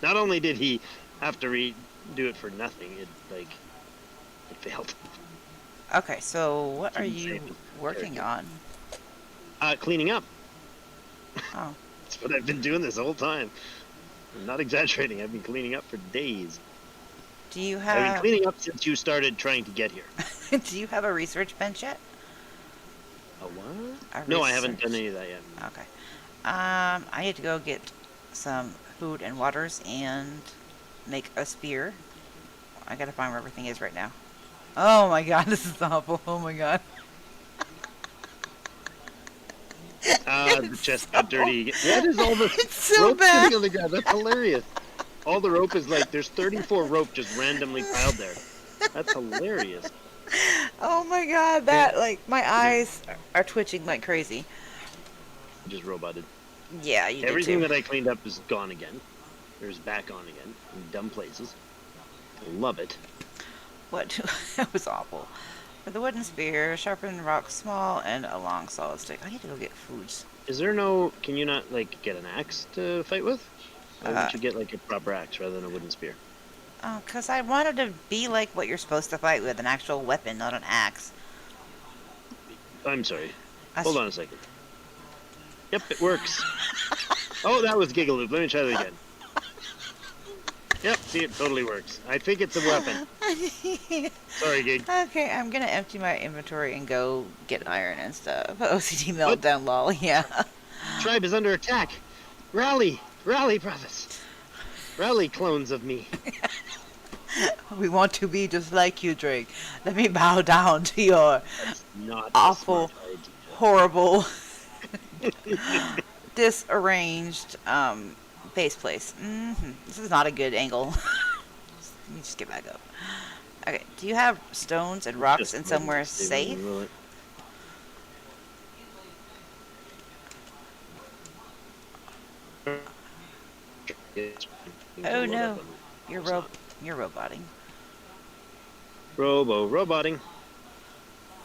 not only did he have to redo it for nothing, it failed. Okay, so what are Didn't you save his working character. on? Cleaning up. Oh. That's what I've been doing this whole time. I'm not exaggerating, I've been cleaning up for days. Do you I've been have cleaning up since you started trying to get here. Do you have a research bench yet? A what? A No, I haven't research- done any of that yet. Okay. I need to go get some food and waters and make a spear. I gotta find where everything is right now. Oh my god, this is awful. Oh my god. The chest got dirty again. What is all the It's so rope bad. sitting on the ground? That's hilarious. All the rope is like, there's 34 rope just randomly piled there. That's hilarious. Oh my god, that, like, my eyes are twitching like crazy. Just roboted. Yeah, you Everything did too. that I cleaned up is gone again. There's back on again in dumb places. I love it. What? That was awful. For the wooden spear, sharpen rock small and a long solid stick. I need to go get foods. Is there no? Can you not like get an axe to fight with? Why Uh, wouldn't you get like a proper axe rather than a wooden spear? Oh, because I wanted to be like what you're supposed to fight with, an actual weapon, not an axe. I'm sorry. I Hold on a second. Yep, it works. Oh, that was Gigaloop. Let me try that again. Yep, see, it totally works. I think it's a weapon. Sorry, Gig. Okay, I'm gonna empty my inventory and go get iron and stuff. OCD meltdown, lol. Yeah. Tribe is under attack. Rally! Rally, brothers! Rally, clones of me. We want to be just like you, Drake. Let me bow down to your That's not Awful. a smart idea. horrible, disarranged base place. This is not a good angle. Let me just get back up. Okay, do you have stones and rocks Just and somewhere stay safe? with it. Oh no, you're roboting. Roboting.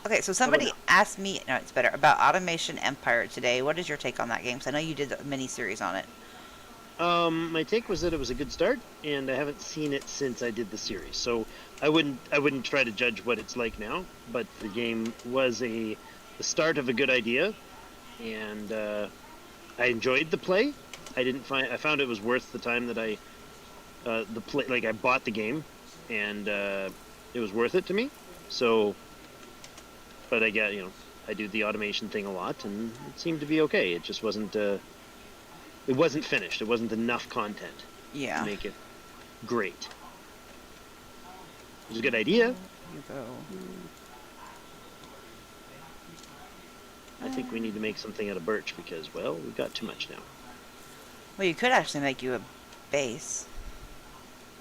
Okay, so somebody asked me, no, it's better, about Automation Empire today. What is your take on that game? Because I know you did a mini-series on it. My take was that it was a good start, and I haven't seen it since I did the series. So I wouldn't try to judge what it's like now. But the game was the start of a good idea, and I enjoyed the play. I found it was worth the time that I bought the game, and it was worth it to me. So, but I got I do the automation thing a lot, and it seemed to be okay. It just wasn't. It wasn't finished. It wasn't enough content Yeah. to make it great. It was a good idea. You go. I think we need to make something out of birch because, well, we've got too much now. Well, you could actually make you a base.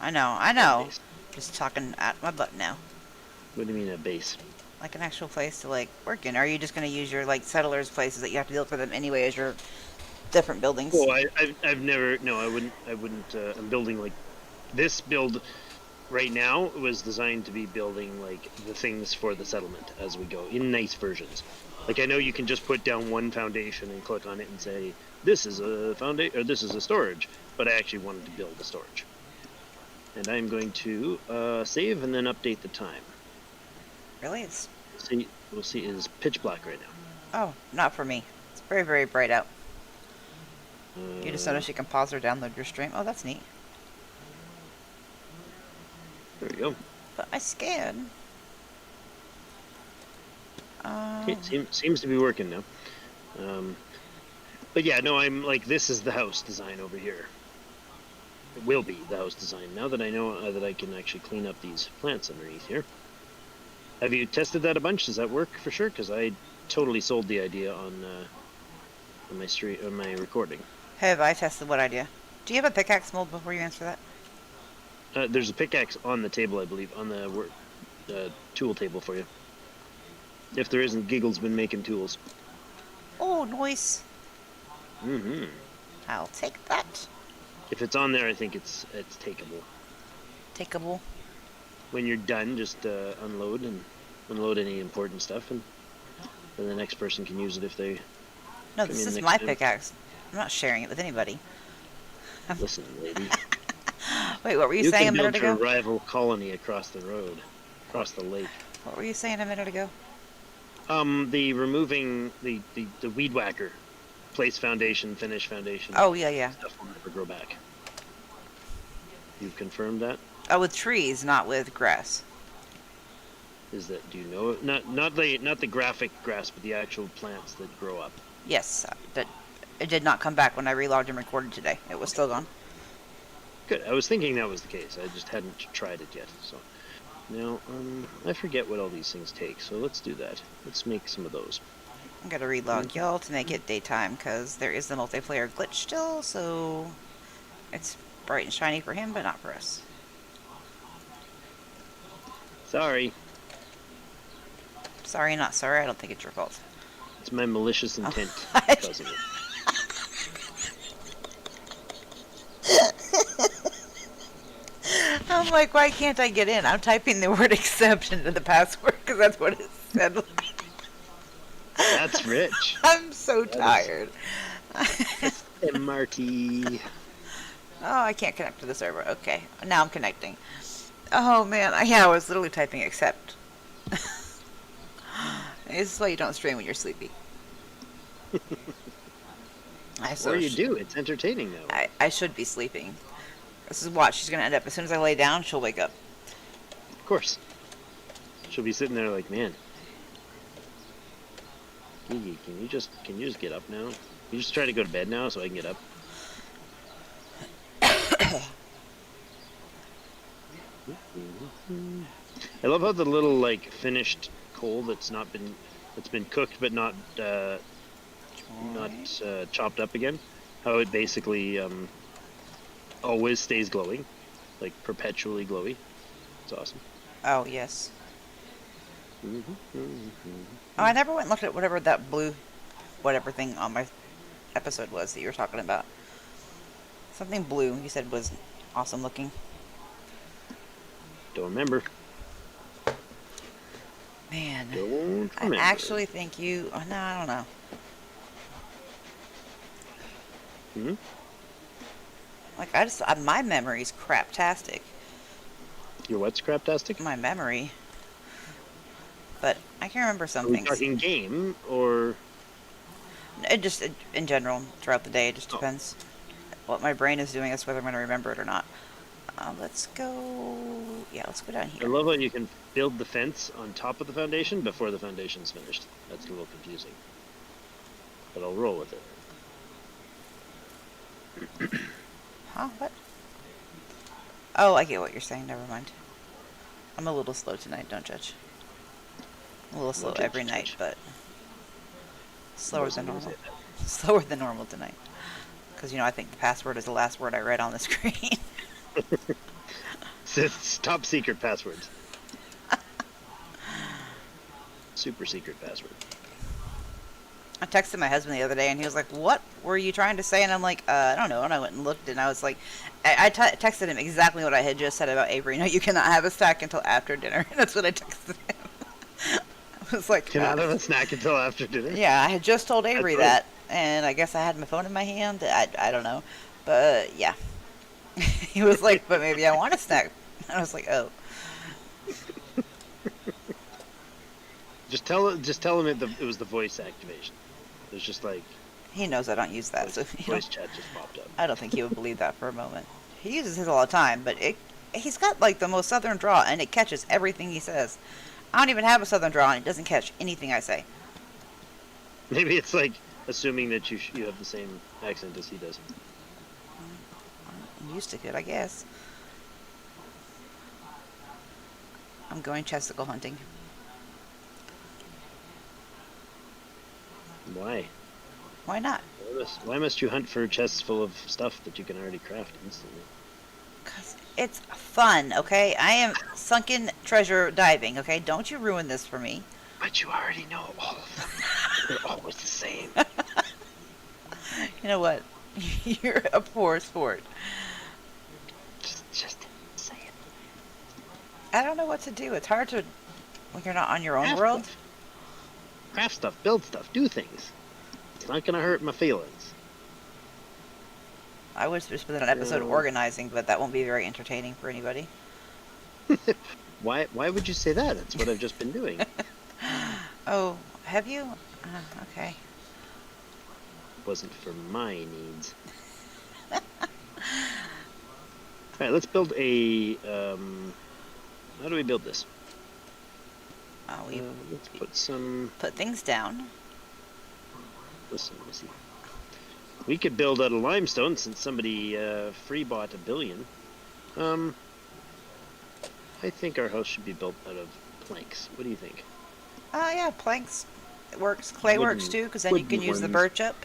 I know. Base. Just talking at my butt now. What do you mean a base? Like an actual place to like work in. Or are you just going to use your like settlers' places that you have to build for them anyway as your different buildings? Oh, I've never. No, I wouldn't. I'm building like this build right now was designed to be building like the things for the settlement as we go in nice versions. Like I know you can just put down one foundation and click on it and say this is a foundation or this is a storage, but I actually wanted to build a storage. And I'm going to save and then update the time. Really? It's We'll see. It is pitch black right now. oh, not for me. It's very, very bright out. You just Uh, notice you can pause or download your stream. Oh, that's neat. There we go. But I scan. Okay, seems to be working now. But yeah, no, I'm like, this is the house design over here. It will be the house design now that I know that I can actually clean up these plants underneath here. Have you tested that a bunch? Does that work for sure? Because I totally sold the idea on my recording. Have I tested what idea? Do you have a pickaxe mold before you answer that? There's a pickaxe on the table, I believe, on the tool table for you. If there isn't, Giggle's been making tools. Oh, nice. Mm-hmm. I'll take that. If it's on there, I think it's takeable. Takeable. When you're done, just unload any important stuff, and then the next person can use it if they No, come this in is next my time. pickaxe. I'm not sharing it with anybody. Listen, lady. Wait, what were you You saying a can build minute your ago? rival colony across the road, across the lake. What were you saying a minute ago? The removing the weed whacker, place foundation, finish foundation. Oh, yeah. Stuff will never grow back. You've confirmed that? Oh, with trees, not with grass. Is that, do you know it? Not the graphic grass, but the actual plants that grow up. Yes, that it did not come back when I relogged and recorded today. It was still gone. Good. I was thinking that was the case. I just hadn't tried it yet. So now I forget what all these things take. So let's do that. Let's make some of those. I'm gonna relog y'all to make it daytime because there is the multiplayer glitch still, so it's bright and shiny for him, but not for us. Sorry, Sorry, not sorry. I don't think it's your fault. it's my malicious intent Oh. causing it. I'm like, why can't I get in? I'm typing the word accept into the password because that's what it said. That's rich. I'm so That is- tired. MRT. Oh, I can't connect to the server. Okay, now I'm connecting. Oh man, I was literally typing accept. This is why you don't stream when you're sleepy. Or you do. It's entertaining that way. I should be sleeping. This is what she's gonna end up. As soon as I lay down, she'll wake up. Of course. She'll be sitting there like, man. Gigi, can you just get up now? You just try to go to bed now so I can get up. I love how the little like finished coal that's been cooked but not chopped up again. How it basically always stays glowing, like perpetually glowy. It's awesome. Oh yes. Mm-hmm. Oh, I never went and looked at whatever that blue, whatever thing on my episode was that you were talking about. Something blue you said was awesome looking. Don't remember. Man, Don't I remember. actually think you. Oh, no, I don't know. Hmm? Like my memory's craptastic. Your what's craptastic? My memory. But I can remember some Are we things. talking game or? It just in general throughout the day. It just Oh. depends what my brain is doing as whether I'm going to remember it or not. Let's go yeah, let's go down I here. love how you can build the fence on top of the foundation before the foundation's finished. That's a little confusing. But I'll roll with it. Huh? What? Oh, I get what you're saying. Never mind. I'm a little slow tonight. Don't judge. I'm a little slow judge, every judge. night, but slower than Wasn't gonna normal. say Slower than normal tonight. Because, I think the password is the last word I read on the screen. that. It's top secret passwords. Super secret password. I texted my husband the other day, and he was like, "What were you trying to say?" And I'm like, "I don't know." And I went and looked, and I was like, I texted him exactly what I had just said about Avery. No, you cannot have a snack until after dinner. And that's what I texted him. I was like, Cannot have a snack until after dinner. yeah, I had just told Avery That's right. that, and I guess I had my phone in my hand. I don't know, but yeah. He was like, "But maybe I want a snack." And I was like, "Oh." Just tell him it was the voice activation. It's just like He knows I don't use that, so voice chat just popped up. I don't think he would believe that for a moment. He uses his all the time, but he's got like the most southern draw, and it catches everything he says. I don't even have a southern draw, and it doesn't catch anything I say. Maybe it's like assuming that you have the same accent as he does. I'm used to it, I guess. I'm going chesticle hunting. Why? Why not? Why must you hunt for chests full of stuff that you can already craft instantly? Because it's fun, okay? I am sunken treasure diving, okay? Don't you ruin this for me. But you already know all of them. They're always the same. You know what? You're a poor sport. Just say it. I don't know what to do. It's hard to when you're not on your own Craft world. stuff. Craft stuff, build stuff, do things. It's not gonna hurt my feelings. I would just put an episode No. organizing, but that won't be very entertaining for anybody. Why would you say that? That's what I've just been doing. Oh, have you? Okay. Wasn't for my needs. Alright, let's build a how do we build this? We Let's put some put things down. listen, Missy. We could build out of limestone since somebody free bought $1 billion. I think our house should be built out of planks. What do you think? Oh, yeah, planks. It works. Clay works Wooden- too, because then you can wooden use the ones. birch up.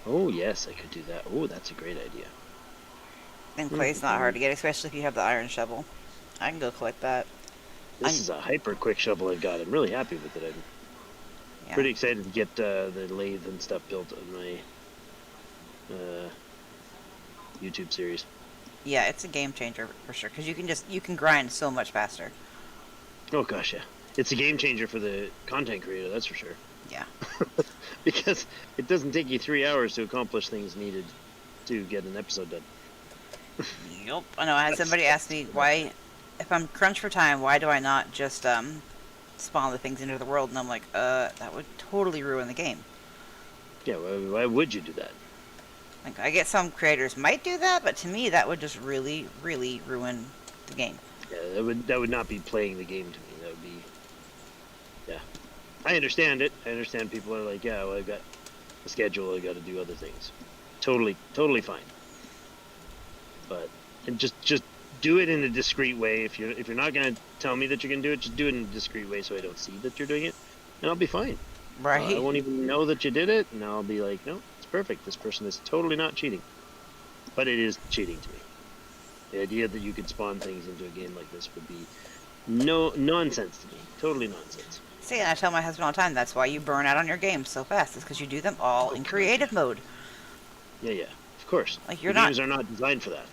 Oh yes, I could do that. Oh, that's a great idea. And clay's not hard to get, especially if you have the iron shovel. I can go collect that. This is a hyper quick shovel I've got. I'm really happy with it. I'm Yeah. pretty excited to get the lathe and stuff built on my YouTube series. Yeah, it's a game changer for sure, because you can grind so much faster. Oh gosh, yeah. It's a game changer for the content creator, that's for sure. Yeah. Because it doesn't take you 3 hours to accomplish things needed to get an episode done. Yup. I know. I had somebody ask me why, if I'm crunched for time, why do I not just spawn the things into the world? And I'm like, that would totally ruin the game. Yeah, why would you do that? Like, I get some creators might do that, but to me, that would just really, really ruin the game. Yeah, that would not be playing the game to me. That would be, yeah. I understand it. I understand people are like, yeah, well, I've got a schedule. I got to do other things. Totally fine. But and just do it in a discreet way. If you're not gonna tell me that you're gonna do it, just do it in a discreet way so I don't see that you're doing it, and I'll be fine. Right. I won't even know that you did it, and I'll be like, no, it's perfect. This person is totally not cheating. But it is cheating to me. The idea that you could spawn things into a game like this would be nonsense to me. Totally nonsense. See, and I tell my husband all the time, that's why you burn out on your games so fast. It's because you do them all in creative mode. Yeah, of course. Like, you're The not- games are not designed for that.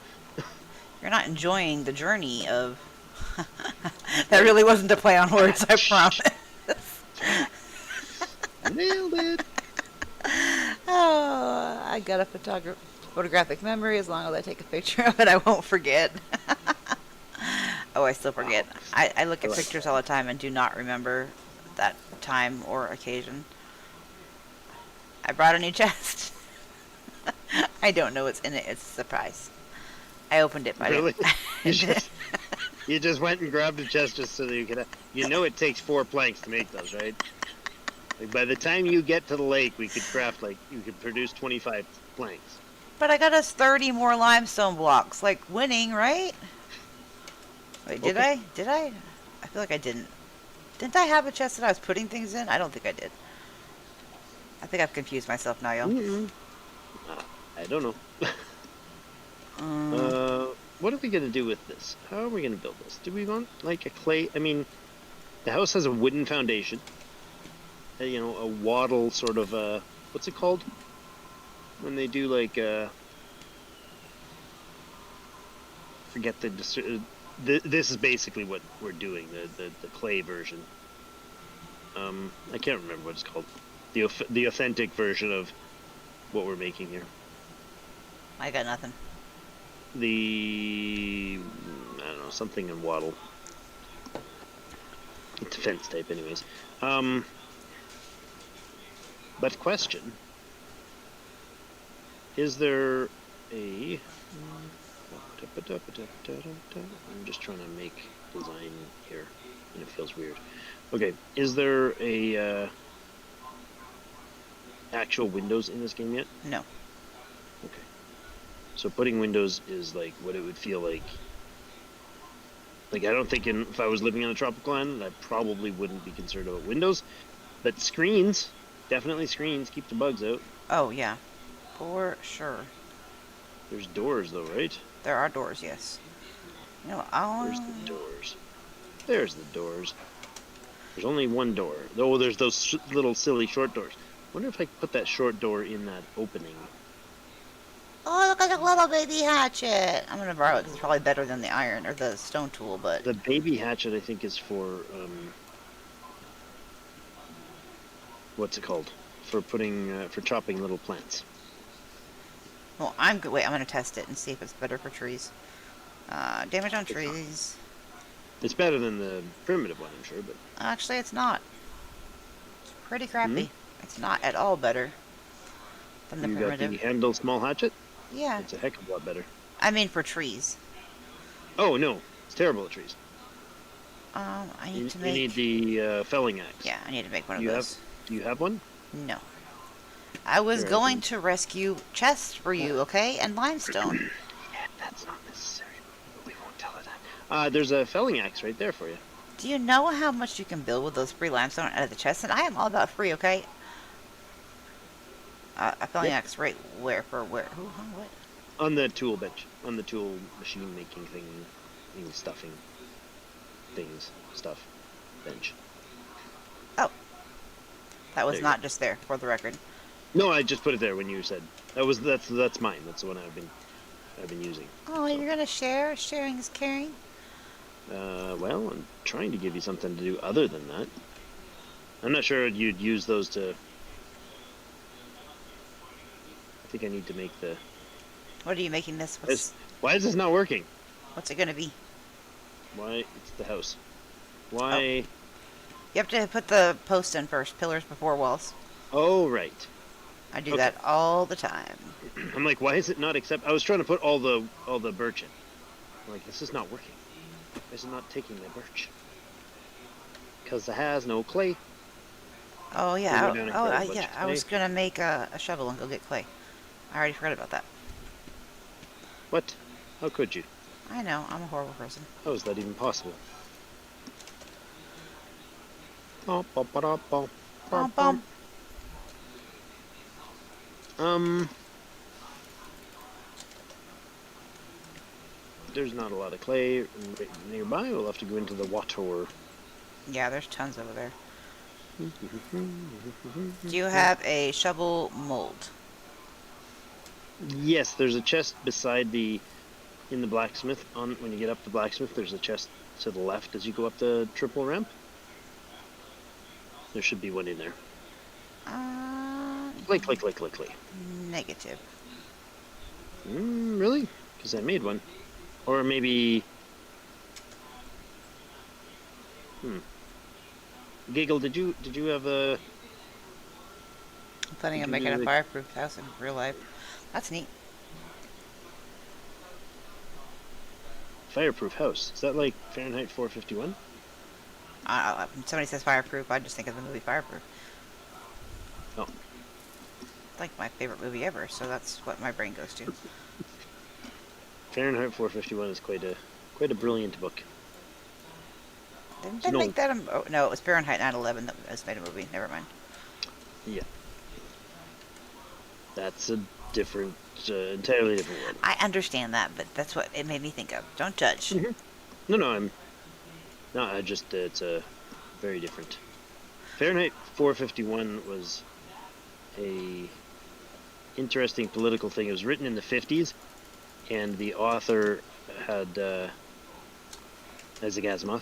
You're not enjoying the journey of... That really wasn't a play on words, I promise. Nailed it. Oh, I got a photographic memory. As long as I take a picture of it, I won't forget. Oh, I still forget. I look at like pictures all the time and do not remember that time or occasion. I brought a new chest. I don't know what's in it. It's a surprise. I opened it, but Really? I You didn't. you just went and grabbed a chest just so that you could. You know it takes 4 planks to make those, right? Like by the time you get to the lake, we could craft you could produce 25 planks. But I got us 30 more limestone blocks. Like, winning, right? Wait, did Okay. I? Did I? I feel like I didn't. Didn't I have a chest that I was putting things in? I don't think I did. I think I've confused myself now, y'all. Mm-mm. I don't know. Mm, What are we gonna do with this? How are we gonna build this? Do we want like a clay? I mean, the house has a wooden foundation. A wattle sort of what's it called? When they do like forget this is basically what we're doing, the clay version. I can't remember what it's called. The authentic version of what we're making here. I got nothing. I don't know, something in wattle. It's a fence type anyways. But question, is there a I'm just trying to make design here and it feels weird. Okay, is there a actual windows in this game yet? No. Okay. So putting windows is like what it would feel like. Like I don't think if I was living on a tropical island, I probably wouldn't be concerned about windows. But screens, definitely screens, keep the bugs out. Oh, yeah. For sure. There's doors though, right? There are doors, yes. You know, Where's the doors? There's the doors. There's only one door. Oh, there's those little silly short doors. Wonder if I could put that short door in that opening. Oh, look at the little baby hatchet. I'm gonna borrow it because it's probably better than the iron or the stone tool, but... The baby hatchet, I think, is for what's it called? For putting for chopping little plants. Well, I'm good. Wait, I'm gonna test it and see if it's better for trees. Damage on trees. It's better than the primitive one, I'm sure, but Actually, it's not. It's pretty crappy. It's not at all better than the you got primitive. the handle small hatchet. Yeah. It's a heck of a lot better. I mean, for trees. Oh no, it's terrible at trees. I need You, to you make... need the felling axe. Yeah, I need to make one of You those. Do you have one? No. I was Here, I going can- to rescue chests for you, okay? And limestone. Yeah, that's not necessary. We won't tell her that. There's a felling axe right there for you. Do you know how much you can build with those free limestone out of the chest? And I am all about free, okay? A felling Yep. axe right where? For where? Who? Huh? What? On the tool bench. On the tool machine making stuffing stuff bench. That was There you not just there, for the record. No, I just put it there when you said that's mine. That's the one I've been using. Oh, you're gonna share? Sharing is caring? Well, I'm trying to give you something to do other than that. I'm not sure you'd use those to. I think I need to make the. What are you making this? Why is this not working? What's it gonna be? Why? It's the house. Why? You have to put the posts in first, pillars before walls. Oh, right. I do Okay. that all the time. I'm like, why is it not accept? I was trying to put all the birch in. I'm like, this is not working. Why is it not taking the birch? Because it has no clay. Oh yeah, We'll go down and grab a bunch yeah. of I was clay. gonna make a shovel and go get clay. I already forgot about that. What? How could you? I know, I'm a horrible person. How is that even possible? Bum bum. There's not a lot of clay right nearby. We'll have to go into the water. Yeah, there's tons over there. Do you have a shovel mold? Yes, there's a chest beside in the blacksmith. When you get up the blacksmith, there's a chest to the left as you go up the triple ramp. There should be one in there. Click. Negative. Really? Because I made one. Or maybe... Giggle, did you have a... I'm planning on You making a like- fireproof house in real life. That's neat. Fireproof house. Is that like Fahrenheit 451? When somebody says Fireproof, I just think of the movie Fireproof. Oh. It's like my favorite movie ever, so that's what my brain goes to. Fahrenheit 451 is quite a brilliant book. Didn't they make that? Oh, no, it was Fahrenheit 9/11 that was made a movie. Never mind. Yeah. That's a different, entirely different one. I understand that, but that's what it made me think of. Don't judge. No, I just, it's a very different. Fahrenheit 451 was a interesting political thing. It was written in the 50s, and the author had, Isaac Asimov,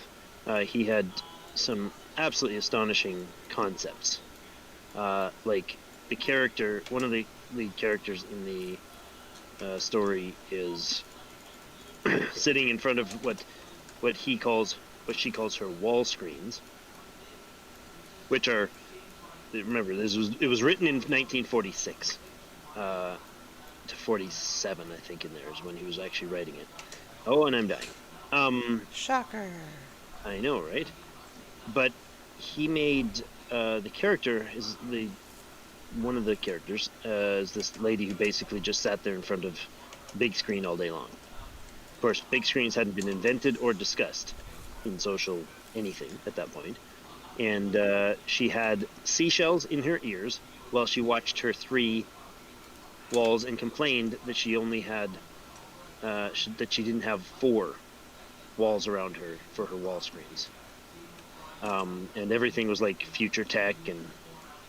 he had some absolutely astonishing concepts. Like, the character, one of the lead characters in the story is sitting in front of what she calls her wall screens, which are, remember, it was written in 1946 to 47, I think, in there is when he was actually writing it. Oh, and I'm dying. Shocker. I know, right? But he made the character is one of the characters is this lady who basically just sat there in front of big screen all day long. Of course, big screens hadn't been invented or discussed in social anything at that point. And she had seashells in her ears while she watched her 3 walls and complained that she only had that she didn't have 4 walls around her for her wall screens. And everything was like future tech, and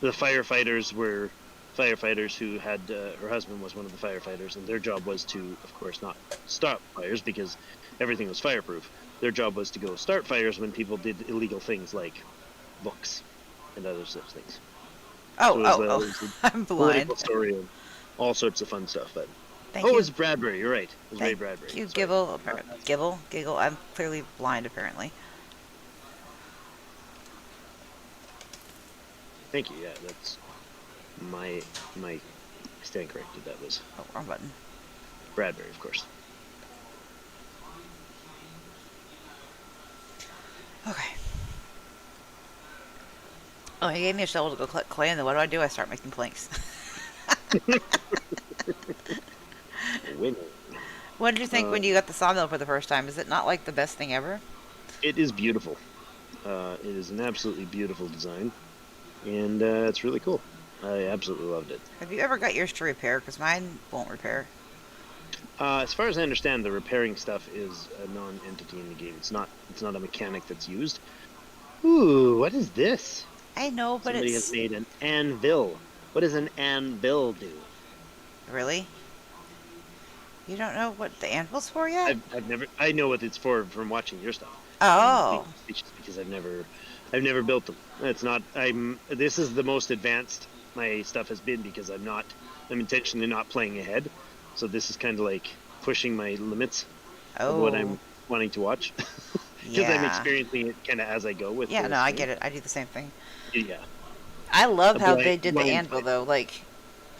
the firefighters were firefighters who had her husband was one of the firefighters, and their job was to, of course, not stop fires because everything was fireproof. Their job was to go start fires when people did illegal things like books and other such things. Oh, so it was I'm blind. Political story and all sorts of fun stuff. But Thank you. it was Bradbury. You're right. It was Ray Bradbury. Thank you, Sorry. Giggle. I'm clearly blind, apparently. Thank you. Yeah, that's my I stand corrected. That was Oh, wrong button. Bradbury, of course. Okay. Oh, he gave me a shovel to go collect clay, and then what do? I start making planks. Winning. What did you think when you got the sawmill for the first time? Is it not like the best thing ever? It is beautiful. It is an absolutely beautiful design, and it's really cool. I absolutely loved it. Have you ever got yours to repair? Because mine won't repair. As far as I understand, the repairing stuff is a non-entity in the game. It's not a mechanic that's used. Ooh, what is this? I know, but Somebody it's... has made an anvil. What does an anvil do? Really? You don't know what the anvil's for yet? I've never. I know what it's for from watching your stuff. Oh. It's just because I've never built them. It's not. This is the most advanced my stuff has been because I'm intentionally not playing ahead. So this is kind of like pushing my limits of what I'm wanting to watch. Because I'm experiencing it kind of as I go with. Yeah, no, I get it. I do the same thing. Yeah. I love how they did the anvil, though. Like,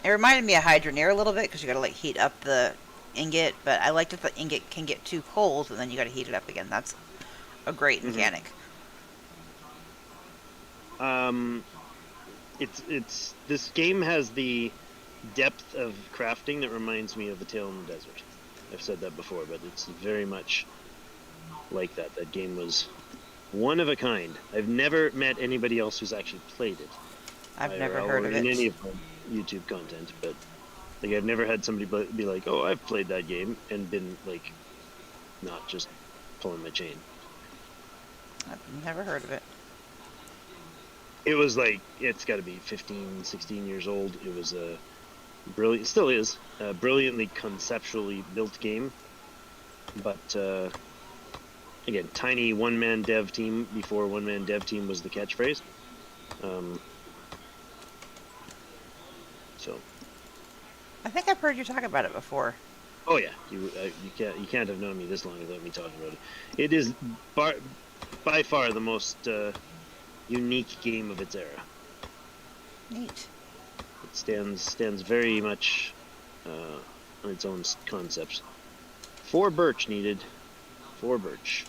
it reminded me of Hydroneer a little bit, because you gotta, like, heat up the ingot, but I like that the ingot can get too cold, and then you gotta heat it up again. That's a great mechanic. It's this game has the depth of crafting that reminds me of A Tale in the Desert. I've said that before, but it's very much like that. That game was one of a kind. I've never met anybody else who's actually played it. I've never heard of it. In any of my YouTube content, but like I've never had somebody be like, "Oh, I've played that game," and been like, not just pulling my chain. I've never heard of it. It was like, it's got to be 15, 16 years old. It was a brilliant, still is, a brilliantly conceptually built game. But, again, tiny one-man dev team before one-man dev team was the catchphrase. So. I think I've heard you talk about it before. Oh yeah, you can't have known me this long without me talking about it. It is by far the most unique game of its era. Neat. It stands very much on its own concepts. 4 birch needed 4 birch.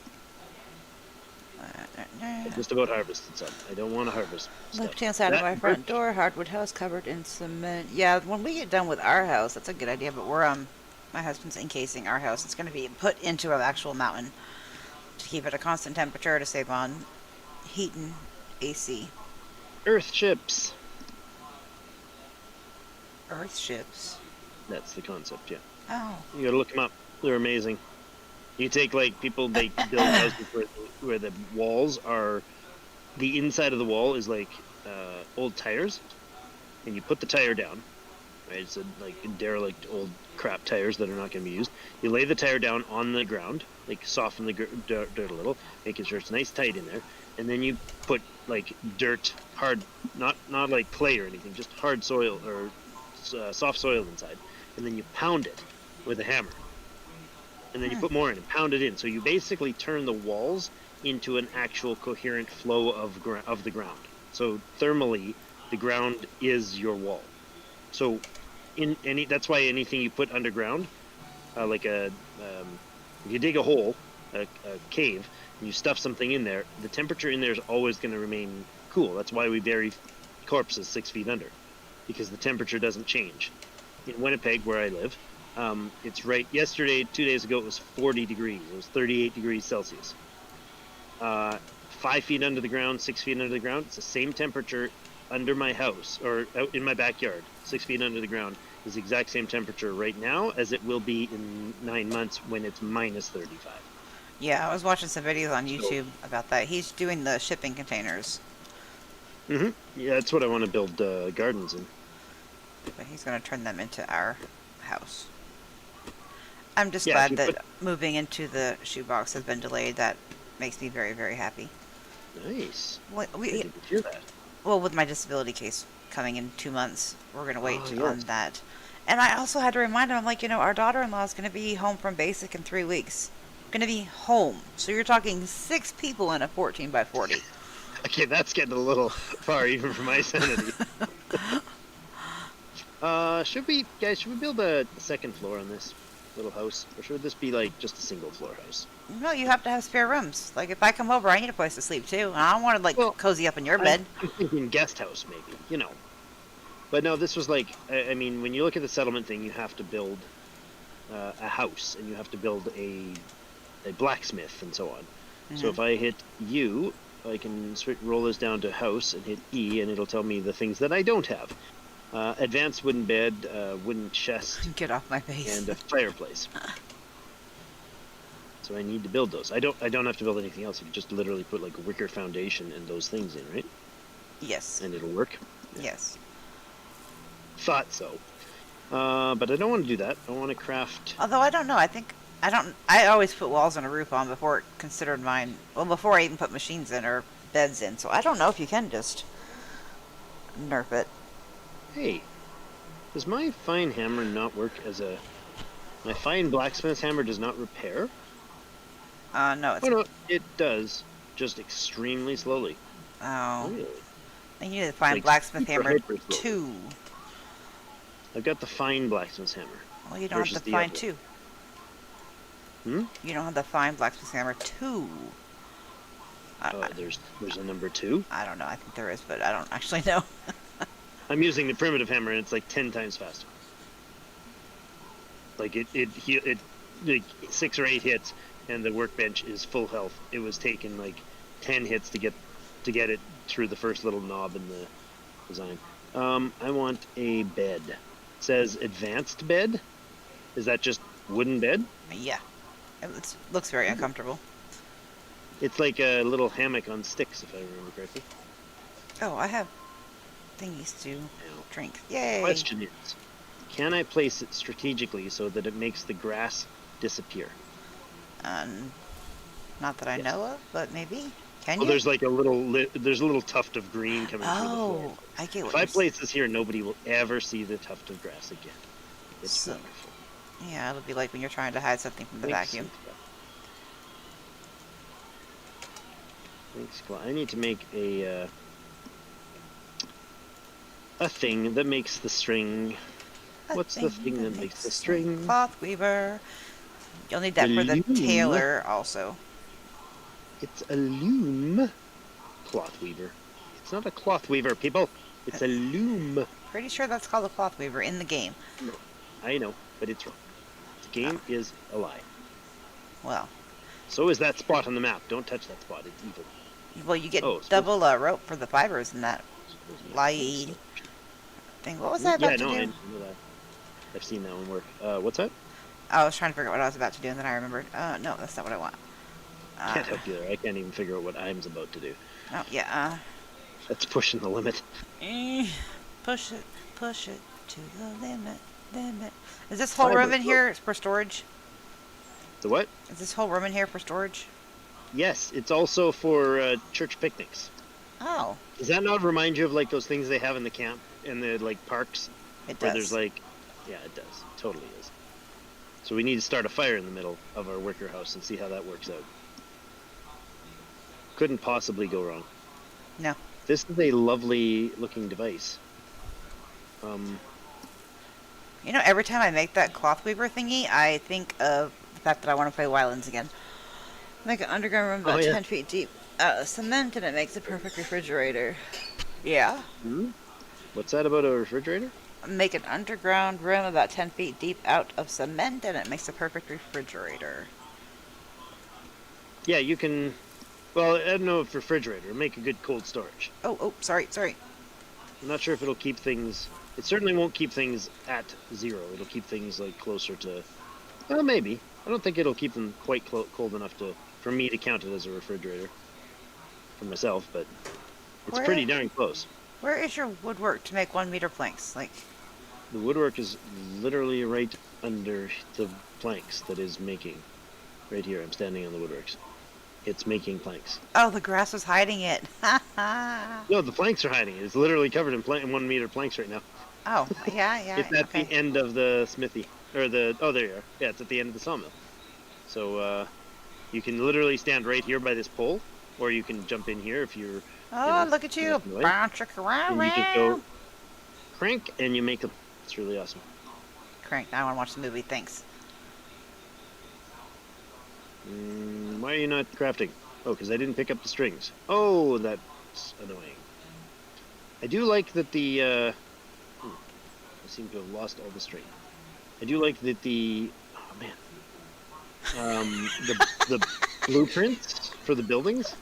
I just about harvested some. I don't want to harvest stuff. Left-hand side of That my front birch- door, hardwood house covered in cement. Yeah, when we get done with our house, that's a good idea. But we're my husband's encasing our house. It's going to be put into an actual mountain to keep it a constant temperature to save on heat and AC. Earth ships. Earth ships. That's the concept, yeah. Oh, You gotta look them up. They're amazing. You take like people they build houses where the walls are, the inside of the wall is like old tires, and you put the tire down, right? It's like derelict old crap tires that are not going to be used. You lay the tire down on the ground, like soften the dirt a little, making sure it's nice tight in there, and then you put like dirt, hard, not like clay or anything, just hard soil or soft soil inside, and then you pound it with a hammer. And then you put more in and pound it in. So you basically turn the walls into an actual coherent flow of the ground. So thermally, the ground is your wall. So that's why anything you put underground, like if you dig a hole, a cave, and you stuff something in there, the temperature in there is always going to remain cool. That's why we bury corpses 6 feet under, because the temperature doesn't change. In Winnipeg, where I live, it's right. Yesterday, 2 days ago, it was 40 degrees. It was 38 degrees Celsius. 5 feet under the ground, 6 feet under the ground. It's the same temperature under my house or out in my backyard. 6 feet under the ground is the exact same temperature right now as it will be in 9 months when it's minus 35. yeah. I was watching some videos on YouTube about that. He's doing the shipping containers, Yeah, that's what I want to build gardens in. but he's going to turn them into our house. I'm just Yeah, if glad you that moving into the shoebox has been delayed. That makes me very, very happy. Nice. Well, I didn't hear that. with my disability case coming in 2 months, we're going to wait Oh, yes. on that. And I also had to remind him, I'm like, our daughter-in-law is going to be home from basic in 3 weeks. Going to be home. So you're talking 6 people in a 14 by 40. Okay, that's getting a little far even for my sanity. Should we build a second floor on this little house, or should this be like just a single floor house? No, you have to have spare rooms. Like, if I come over, I need a place to sleep, too. And I don't want to, Well, cozy up in your bed. I'm thinking guest house, maybe, But no, this was like, I mean, when you look at the settlement thing, you have to build a house, and you have to build a blacksmith, and so on. So if I hit U, I can roll this down to house and hit E, and it'll tell me the things that I don't have. Advanced wooden bed, wooden chest, Get off my face. and a fireplace. So I need to build those. I don't have to build anything else. I can just literally put like a wicker foundation and those things in, right? Yes. And it'll work. Yes. Thought so. But I don't want to do that. I want to craft. Although, I don't know. I always put walls and a roof on before it considered mine. Well, before I even put machines in or beds in. So I don't know if you can just nerf it. Hey, does my fine hammer not work as a? My fine blacksmith's hammer does not repair. No, it's... Oh no, it does, just extremely slowly. Oh. Really? I need to find Like, blacksmith super hammer hyper slowly. 2. I've got the fine blacksmith's hammer. Well, you don't versus have the the fine other 2. Hmm? You don't have the fine blacksmith hammer 2. There's a number 2. I don't know. I think there is, but I don't actually know. I'm using the primitive hammer, and it's like 10 times faster. Like it like 6 or 8 hits, and the workbench is full health. It was taking like 10 hits to get it through the first little knob in the design. I want a bed. It says advanced bed. Is that just wooden bed? Yeah. It looks very uncomfortable. It's like a little hammock on sticks, if I remember correctly. Oh, I have thingies to Now, drink. Yay! question is, can I place it strategically so that it makes the grass disappear? Not that I Yes. know of, but maybe. Can Well, you? there's like a little tuft of green coming through the floor. Oh, I get If what I you're place this here, nobody will ever see the tuft of grass again. It's So- wonderful. Yeah, it'll be like when you're trying to hide something from the Thanks, vacuum. Cynthia. Thanks, Cla- I need to make a thing that makes the string. What's the thing that makes the string? Cloth weaver. You'll need that for the loom. tailor also. It's a loom cloth weaver. It's not a cloth weaver, people. It's a loom. Pretty sure that's called a cloth weaver in the game. No, I know, but it's wrong. The game is a lie. Well, So is that spot on the map. Don't touch that spot. It's evil. well, you get Oh, suppose- double rope for the fibers in that lie thing. What was I about Yeah, to no, do? I know that. I've seen that one work. What's that? I was trying to figure out what I was about to do, and then I remembered. No, that's not what I want. Can't help you there. I can't even figure out what I'm about to do. Oh, yeah. That's pushing the limit. Push it to the limit. Is this whole Fiber room in rope. here for storage? The what? Is this whole room in here for storage? Yes, it's also for church picnics. Oh, Does that not remind you of like those things they have in the camp in the like parks it where does. there's like, yeah, it does, totally is. So we need to start a fire in the middle of our wicker house and see how that works out. Couldn't possibly go wrong. No. This is a lovely looking device. You know, every time I make that cloth weaver thingy, I think of the fact that I want to play Wildlands again. Make an underground room about Oh, yeah. 10 feet deep. Cement, and it makes a perfect refrigerator. Yeah. What's that about a refrigerator? Make an underground room about 10 feet deep out of cement, and it makes a perfect refrigerator. Yeah, you can. Well, I don't know if refrigerator. It'll make a good cold storage. Oh, sorry. I'm not sure if it'll keep things. It certainly won't keep things at 0. It'll keep things like closer to. Well, maybe. I don't think it'll keep them quite cold enough for me to count it as a refrigerator for myself, but it's Where- pretty darn close. Where is your woodwork to make 1 meter planks? Like, The woodwork is literally right under the planks that is making. Right here, I'm standing on the woodworks. It's making planks. oh, the grass was hiding it. Ha ha. No, the planks are hiding it. It's literally covered in 1 meter planks right now. Oh, yeah. It's at okay. the end of the smithy. Or the. Oh, there you are. Yeah, it's at the end of the sawmill. So, you can literally stand right here by this pole, or you can jump in here if you're. Oh, look at you. Anyway. Bounce around. And you just go crank and you make them. It's really awesome. Crank. Now I want to watch the movie. Thanks. Why are you not crafting? Oh, because I didn't pick up the strings. Oh, that's annoying. I do like that the. I seem to have lost all the string. I do like that the. Oh man. The blueprints for the buildings.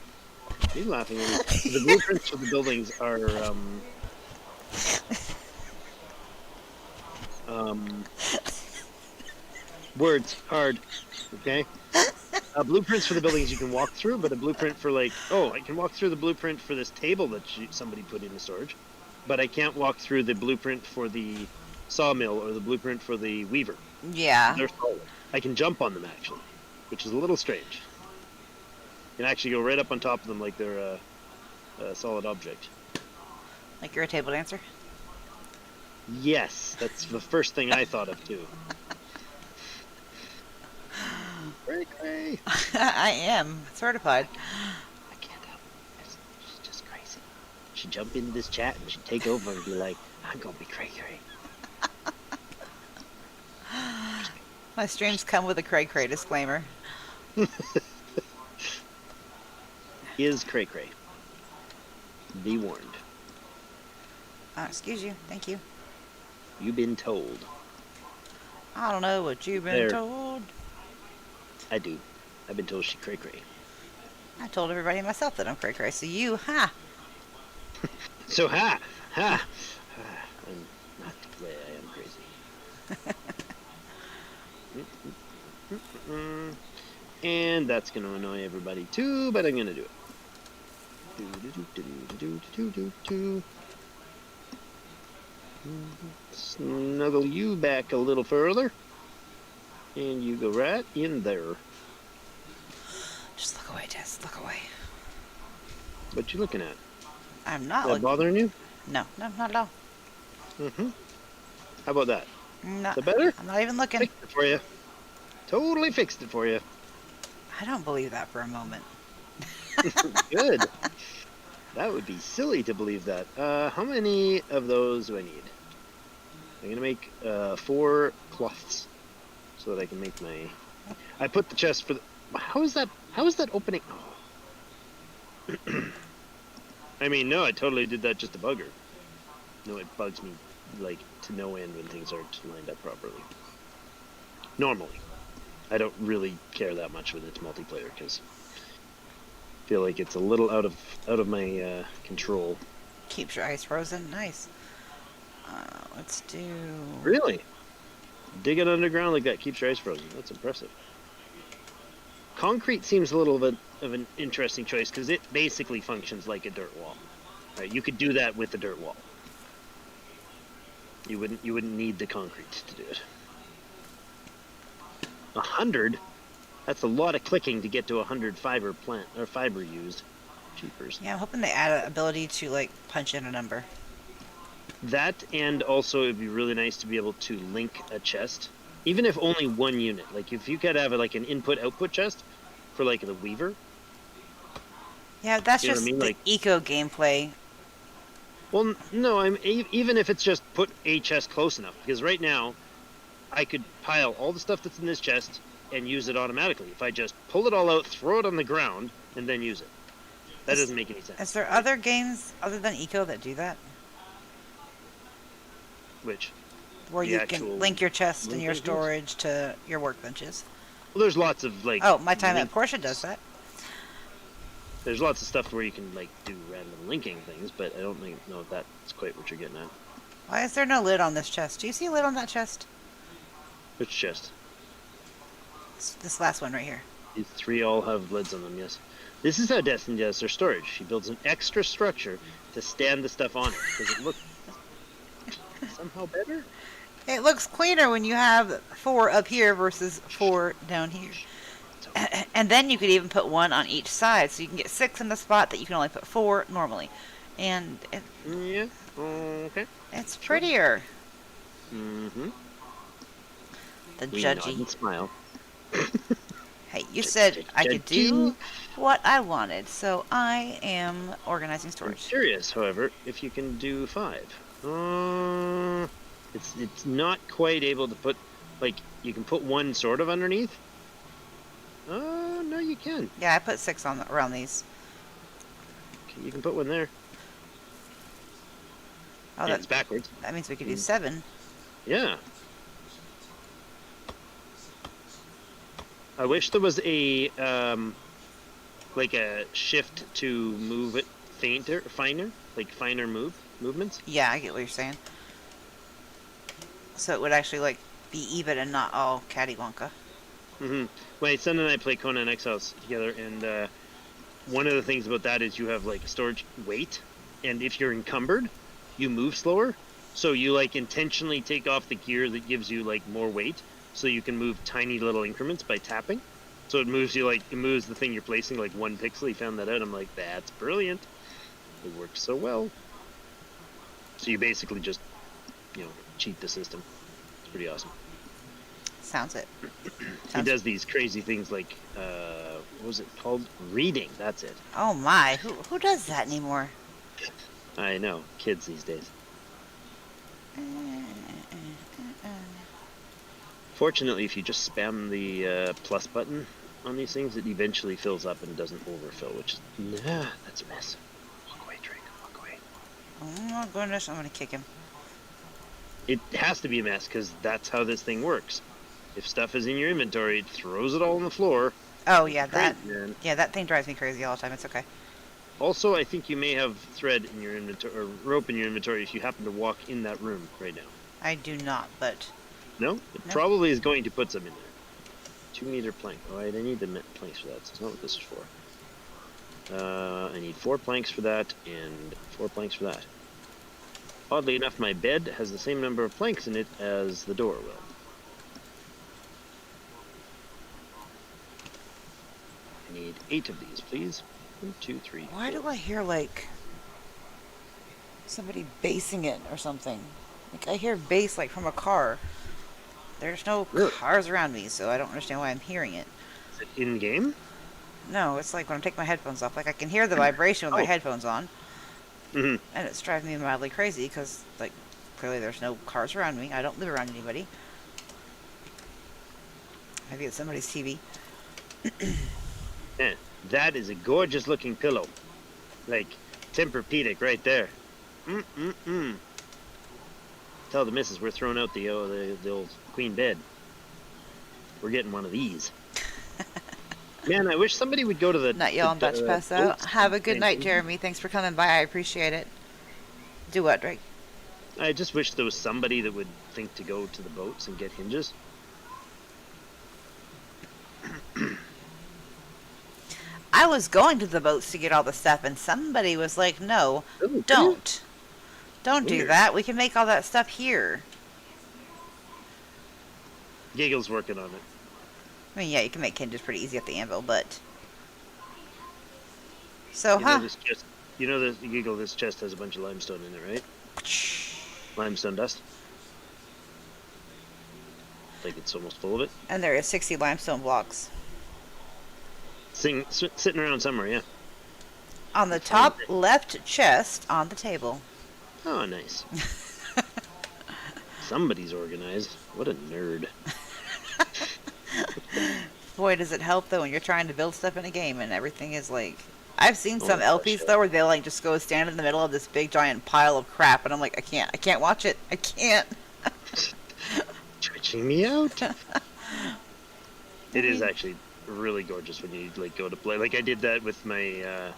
Are you laughing at me? The blueprints for the buildings are. Words hard. Okay. Blueprints for the buildings you can walk through, but a blueprint for like, I can walk through the blueprint for this table that somebody put in the storage, but I can't walk through the blueprint for the sawmill or the blueprint for the weaver. Yeah. They're solid. I can jump on them actually, which is a little strange. You can actually go right up on top of them like they're a solid object. Like you're a table dancer? Yes, that's the first thing I thought of too. Cray. I am certified. I can't help it. She's just crazy. She'd jump into this chat and she'd take over and be like, I'm gonna be cray. My streams come with a cray disclaimer. Is cray. Be warned. Excuse you. Thank you. You've been told. I don't know what you've been There. told. I do. I've been told she cray. I told everybody myself that I'm cray. So you, So I'm not to play. I am crazy. And that's gonna annoy everybody too, but I'm gonna do it. Snuggle you back a little further, and you go right in there. Just look away, Tess. Look away. What you looking at? I'm not Is that looking. bothering you? No, not at all. How about that? No, Is that better? I'm not even looking. Fixed it for you. Totally fixed it for you. I don't believe that for a moment. Good. That would be silly to believe that. How many of those do I need? I'm gonna make 4 cloths so that I can make my I put the chest for the. How is that? How is that opening? Oh. I mean, no, I totally did that just to bug her. No, it bugs me like to no end when things aren't lined up properly. Normally, I don't really care that much with its multiplayer because I feel like it's a little out of my control. Keeps your ice frozen. Nice. Let's do. Really, digging underground like that keeps your ice frozen. That's impressive. Concrete seems a little bit of an interesting choice because it basically functions like a dirt wall. Right? You could do that with a dirt wall. You wouldn't need the concrete to do it. 100? That's a lot of clicking to get to 100 fiber used. Cheapers. Yeah, I'm hoping they add an ability to like punch in a number. That, and also it'd be really nice to be able to link a chest, even if only one unit. Like if you could have like an input-output chest for like the Weaver. Yeah, that's You know what just I mean? the Like- eco gameplay. Well, no, even if it's just put a chest close enough, because right now I could pile all the stuff that's in this chest and use it automatically. If I just pull it all out, throw it on the ground, and then use it. That doesn't make any sense. Is there other games other than eco that do that? Which, Where The you actual can link your chest and your linking things? storage to your workbenches? well, there's lots of like. Oh, my time link- at Porsche does that. There's lots of stuff where you can like do random linking things, but I don't know if that's quite what you're getting at. Why is there no lid on this chest? Do you see a lid on that chest? Which chest? It's this last one right here. These three all have lids on them. Yes. This is how Destiny does their storage. She builds an extra structure to stand the stuff on it. Does it look somehow better? It looks cleaner when you have 4 up here versus 4 down here. And then you could even put 1 on each side, so you can get 6 in the spot that you can only put 4 normally. And Yeah. Okay. it's prettier. Mm-hmm. The We nod judgy. and smile. Hey, you said I could do Judgy. what I wanted, so I am organizing I'm storage. curious, however, if you can do 5. It's not quite able to put, like, you can put 1 sort of underneath. Oh, no, you can. Yeah, I put 6 on around these. Okay, you can put 1 there. Oh, Yeah, it's backwards. that means we could do 7. Yeah. I wish there was a like a shift to move it finer, like finer movements. Yeah, I get what you're saying. So it would actually like be even and not all catty-wonka. Mm-hmm. My son and I play Conan Exiles together, and one of the things about that is you have like storage weight, and if you're encumbered, you move slower. So you like intentionally take off the gear that gives you like more weight, so you can move tiny little increments by tapping. So it moves the thing you're placing like 1 pixel. He found that out. I'm like, that's brilliant. It works so well. So you basically just, cheat the system. It's pretty awesome. Sounds it. He does these crazy things like, what was it called? Reading. That's it. Oh my, who does that anymore? I know, kids these days. Fortunately, if you just spam the plus button on these things, it eventually fills up and doesn't overfill, which is, that's a mess. Walk away, Drake. Walk away. Oh my goodness, I'm gonna kick him. It has to be a mess, because that's how this thing works. If stuff is in your inventory, it throws it all on the floor. Oh yeah, that Great, man. that thing drives me crazy all the time. It's okay. Also, I think you may have thread in your inventory, or rope in your inventory, if you happen to walk in that room right now. I do not, but No? It No. probably is going to put some in there. 2-meter plank. Alright, I need the planks for that. So that's not what this is for. I need 4 planks for that, and 4 planks for that. Oddly enough, my bed has the same number of planks in it as the door will. I need 8 of these, please. 1, 2, 3. why 4. do I hear like somebody basing it or something? Like I hear bass like from a car. There's no Really? cars around me, so I don't understand why I'm hearing it. Is it in game? No, it's like when I'm taking my headphones off. Like I can hear the vibration with my Oh. headphones on, Mm-hmm. and it's driving me mildly crazy because like clearly there's no cars around me. I don't live around anybody. Maybe it's somebody's TV. Yeah, that is a gorgeous looking pillow. Like Tempur-Pedic right there. Mm-mm-mm. Tell the missus we're throwing out the old queen bed. We're getting one of these. Man, I wish somebody would go to the... Night, y'all. I'm about to pass out. boats Have a good and- night, Jeremy. Thanks for coming by. I appreciate it. Do what, Drake? I just wish there was somebody that would think to go to the boats and get hinges. I was going to the boats to get all the stuff, and somebody was like, no, Oh, don't. Don't do Weird. that. We can make all that stuff here. Giggle's working on it. I mean, yeah, you can make hinges pretty easy at the anvil, but... So, You know huh? this chest. You know this Giggle. This chest has a bunch of limestone in it, right? Limestone dust. Like it's almost full of it. And there is 60 limestone blocks. Sitting around somewhere, yeah. On the top left chest on the table. Oh, nice. Somebody's organized. What a nerd. Boy, does it help, though, when you're trying to build stuff in a game and everything is like... I've seen Oh some my LPs, gosh, though, where they like just go stand in the middle of this big giant pile of crap, and I'm like, I can't watch it. I can't. Twitching me out. It is actually really gorgeous when you like go to play. Like I did that with my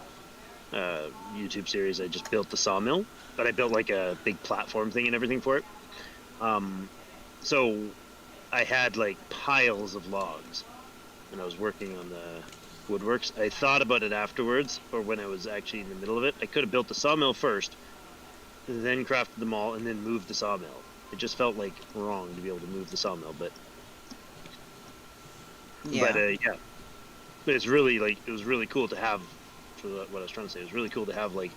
YouTube series. I just built the sawmill, but I built like a big platform thing and everything for it. So I had like piles of logs, and I was working on the woodworks. I thought about it afterwards, or when I was actually in the middle of it. I could have built the sawmill first, then crafted them all, and then moved the sawmill. It just felt like wrong to be able to move the sawmill, but Yeah. yeah. But it's really like it was really cool to have. For what I was trying to say, it was really cool to have like.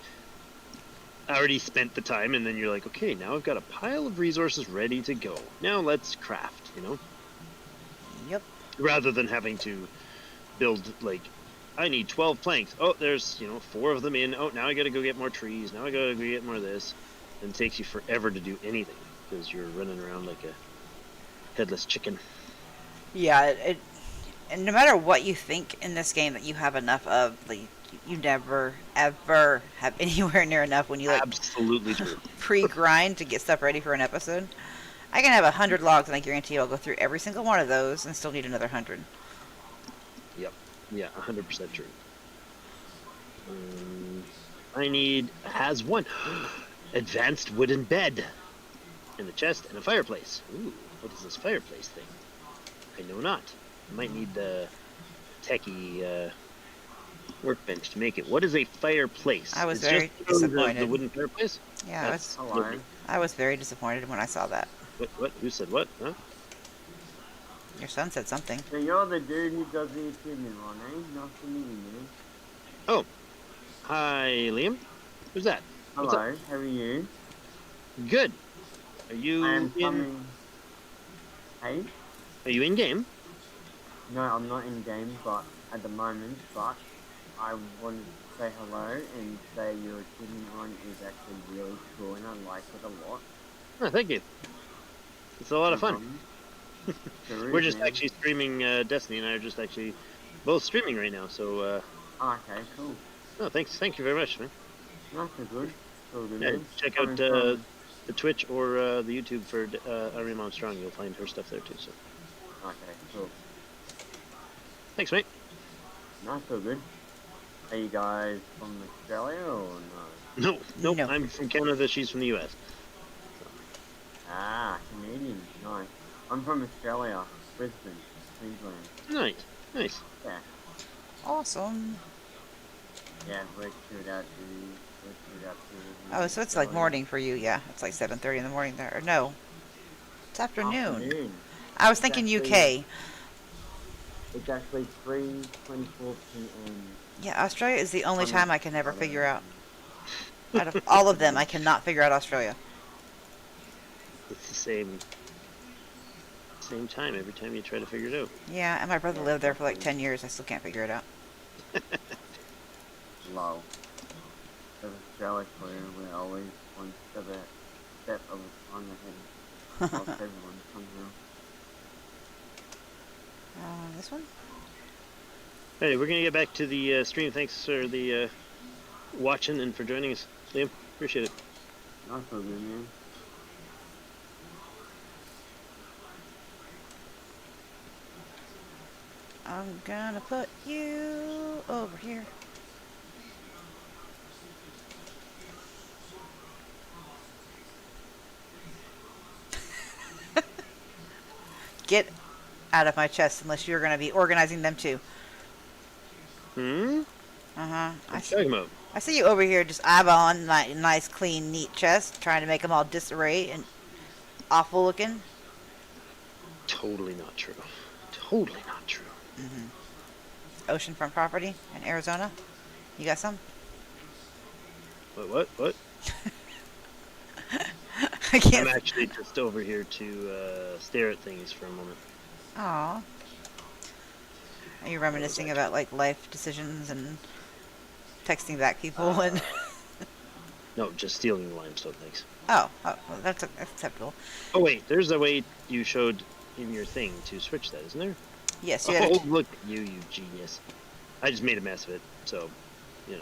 I already spent the time, and then you're like, okay, now I've got a pile of resources ready to go. Now let's craft, you know. Yep. Rather than having to build like, I need 12 planks. Oh, there's 4 of them in. Oh, now I got to go get more trees. Now I got to go get more of this. And it takes you forever to do anything because you're running around like a headless chicken. Yeah, and no matter what you think in this game that you have enough of, like, you never, ever have anywhere near enough when you, like, Absolutely true. pre-grind to get stuff ready for an episode. I can have 100 logs, and I guarantee you I'll go through every single one of those and still need another 100. Yep. Yeah, 100% true. I need has one advanced wooden bed and a chest and a fireplace. Ooh, what is this fireplace thing? I know not. I might need the techie workbench to make it. What is a fireplace? I was It's very just the disappointed. wooden fireplace? Yeah, That's Hello. lovely. I was very disappointed when I saw that. What? Who said what? Huh? Your son said something. So you're the dude who does the achievement one, eh? Nice to meet you, man. Hi, Liam. Who's that? What's Hello, how are you? Good. Are you I am in? coming. Hey? Are you in game? No, I'm not in game, but at the moment, but I wanted to say hello and say your achievement one is actually really cool and I like it a lot. Oh, thank you. It's a lot of fun. problem. Sure We're is, just man. actually streaming. Destiny and I are just actually both streaming right now. So, Oh, okay, cool. no, thanks. Thank you very much, man. Nice and good. All good, Yeah, man. check out Coming from- the Twitch or the YouTube for Irene Armstrong. You'll find her stuff there too. So, Okay, cool. thanks, mate. Nice, all good. Are you guys from Australia or no? No, nope. No. I'm from Canada. She's from the U.S. Ah, Canadian. Nice. I'm from Australia, Brisbane, Queensland. Nice, nice. Yeah, Awesome. yeah, we're chilled out to. Oh, so it's like morning for you, yeah. It's like 7:30 in the morning there. Or no. It's afternoon. I was thinking UK. It's actually 3:24 p.m. Yeah, Australia is the only on time I can never the- figure out. Out of all of them, I cannot figure out Australia. It's the same time every time you try to figure it out. Yeah, and my brother lived there for like 10 years. I still can't figure it out. Low. As Australia player, we're always one step of a time ahead of everyone somehow. This one? Hey, we're gonna get back to the stream. Thanks for the watching and for joining us, Liam. Appreciate it. That's all good, man. I'm gonna put you over here. Get out of my chest unless you're gonna be organizing them too. Hmm. Uh-huh. What you talking about? I see you over here just eyeballing my nice, clean, neat chest, trying to make them all disarray and awful looking. Totally not true. Totally not true. Oceanfront property in Arizona. You got some? What? I can't. I'm actually just over here to stare at things for a moment. Aw. Are you reminiscing about like life decisions and texting back people and? No, just stealing the limestone things. Oh, well, that's acceptable. Oh wait, there's a way you showed in your thing to switch that, isn't there? Yes, you had Oh, look at you genius. I just made a mess of it, so, you know.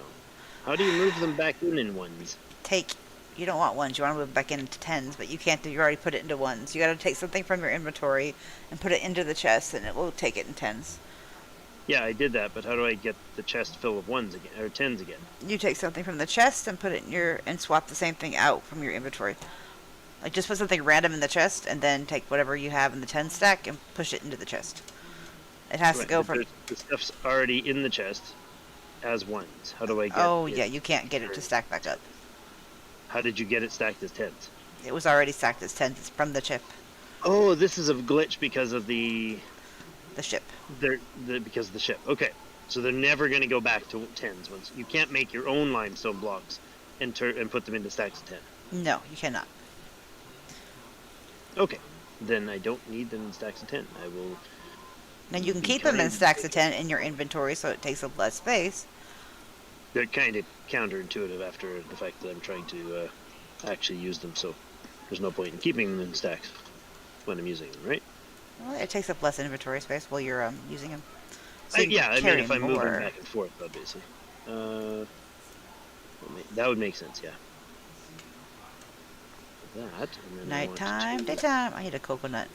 How do you move them back in ones? take. You don't want ones. You want to move back into tens, but you can't do. You already put it into ones. You got to take something from your inventory and put it into the chest, and it will take it in tens. Yeah, I did that, but how do I get the chest full of ones again, or tens again? You take something from the chest and put it in your and swap the same thing out from your inventory. Like just put something random in the chest, and then take whatever you have in the 10 stack and push it into the chest. It has to Right, go but from. the stuff's already in the chest as ones. How do I get Oh it? yeah, you can't get it to stack back up. How did you get it stacked as tens? It was already stacked as 10s. It's from the chip, Oh, this is a glitch because of the ship. because of the ship. Okay, so they're never going to go back to tens. Once you can't make your own limestone blocks and put them into stacks of 10. No, you cannot. Okay, then I don't need them in stacks of 10. I will. Now you can be keep them in kind. stacks of 10 in your inventory, so it takes up less space. They're kind of counterintuitive after the fact that I'm trying to actually use them. So there's no point in keeping them in stacks when I'm using them, right? Well, it takes up less inventory space while you're using them. So you Yeah, I can mean, carry if I move them more. back and forth, obviously. That would make sense, yeah. That, and then I want Nighttime, to- daytime. I need a coconut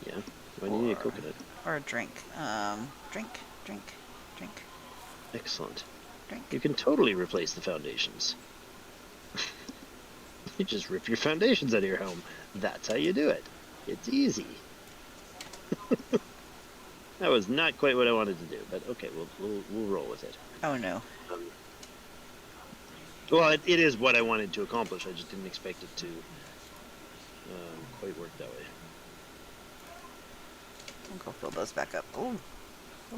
Yeah, why do you need a coconut? or a drink. Drink. Excellent. You can totally replace the foundations. You just rip your foundations out of your home. That's how you do it. It's easy. That was not quite what I wanted to do, but okay, we'll roll with it. Oh no. Well, it is what I wanted to accomplish. I just didn't expect it to quite work that way. I'll go fill those back up. Ooh.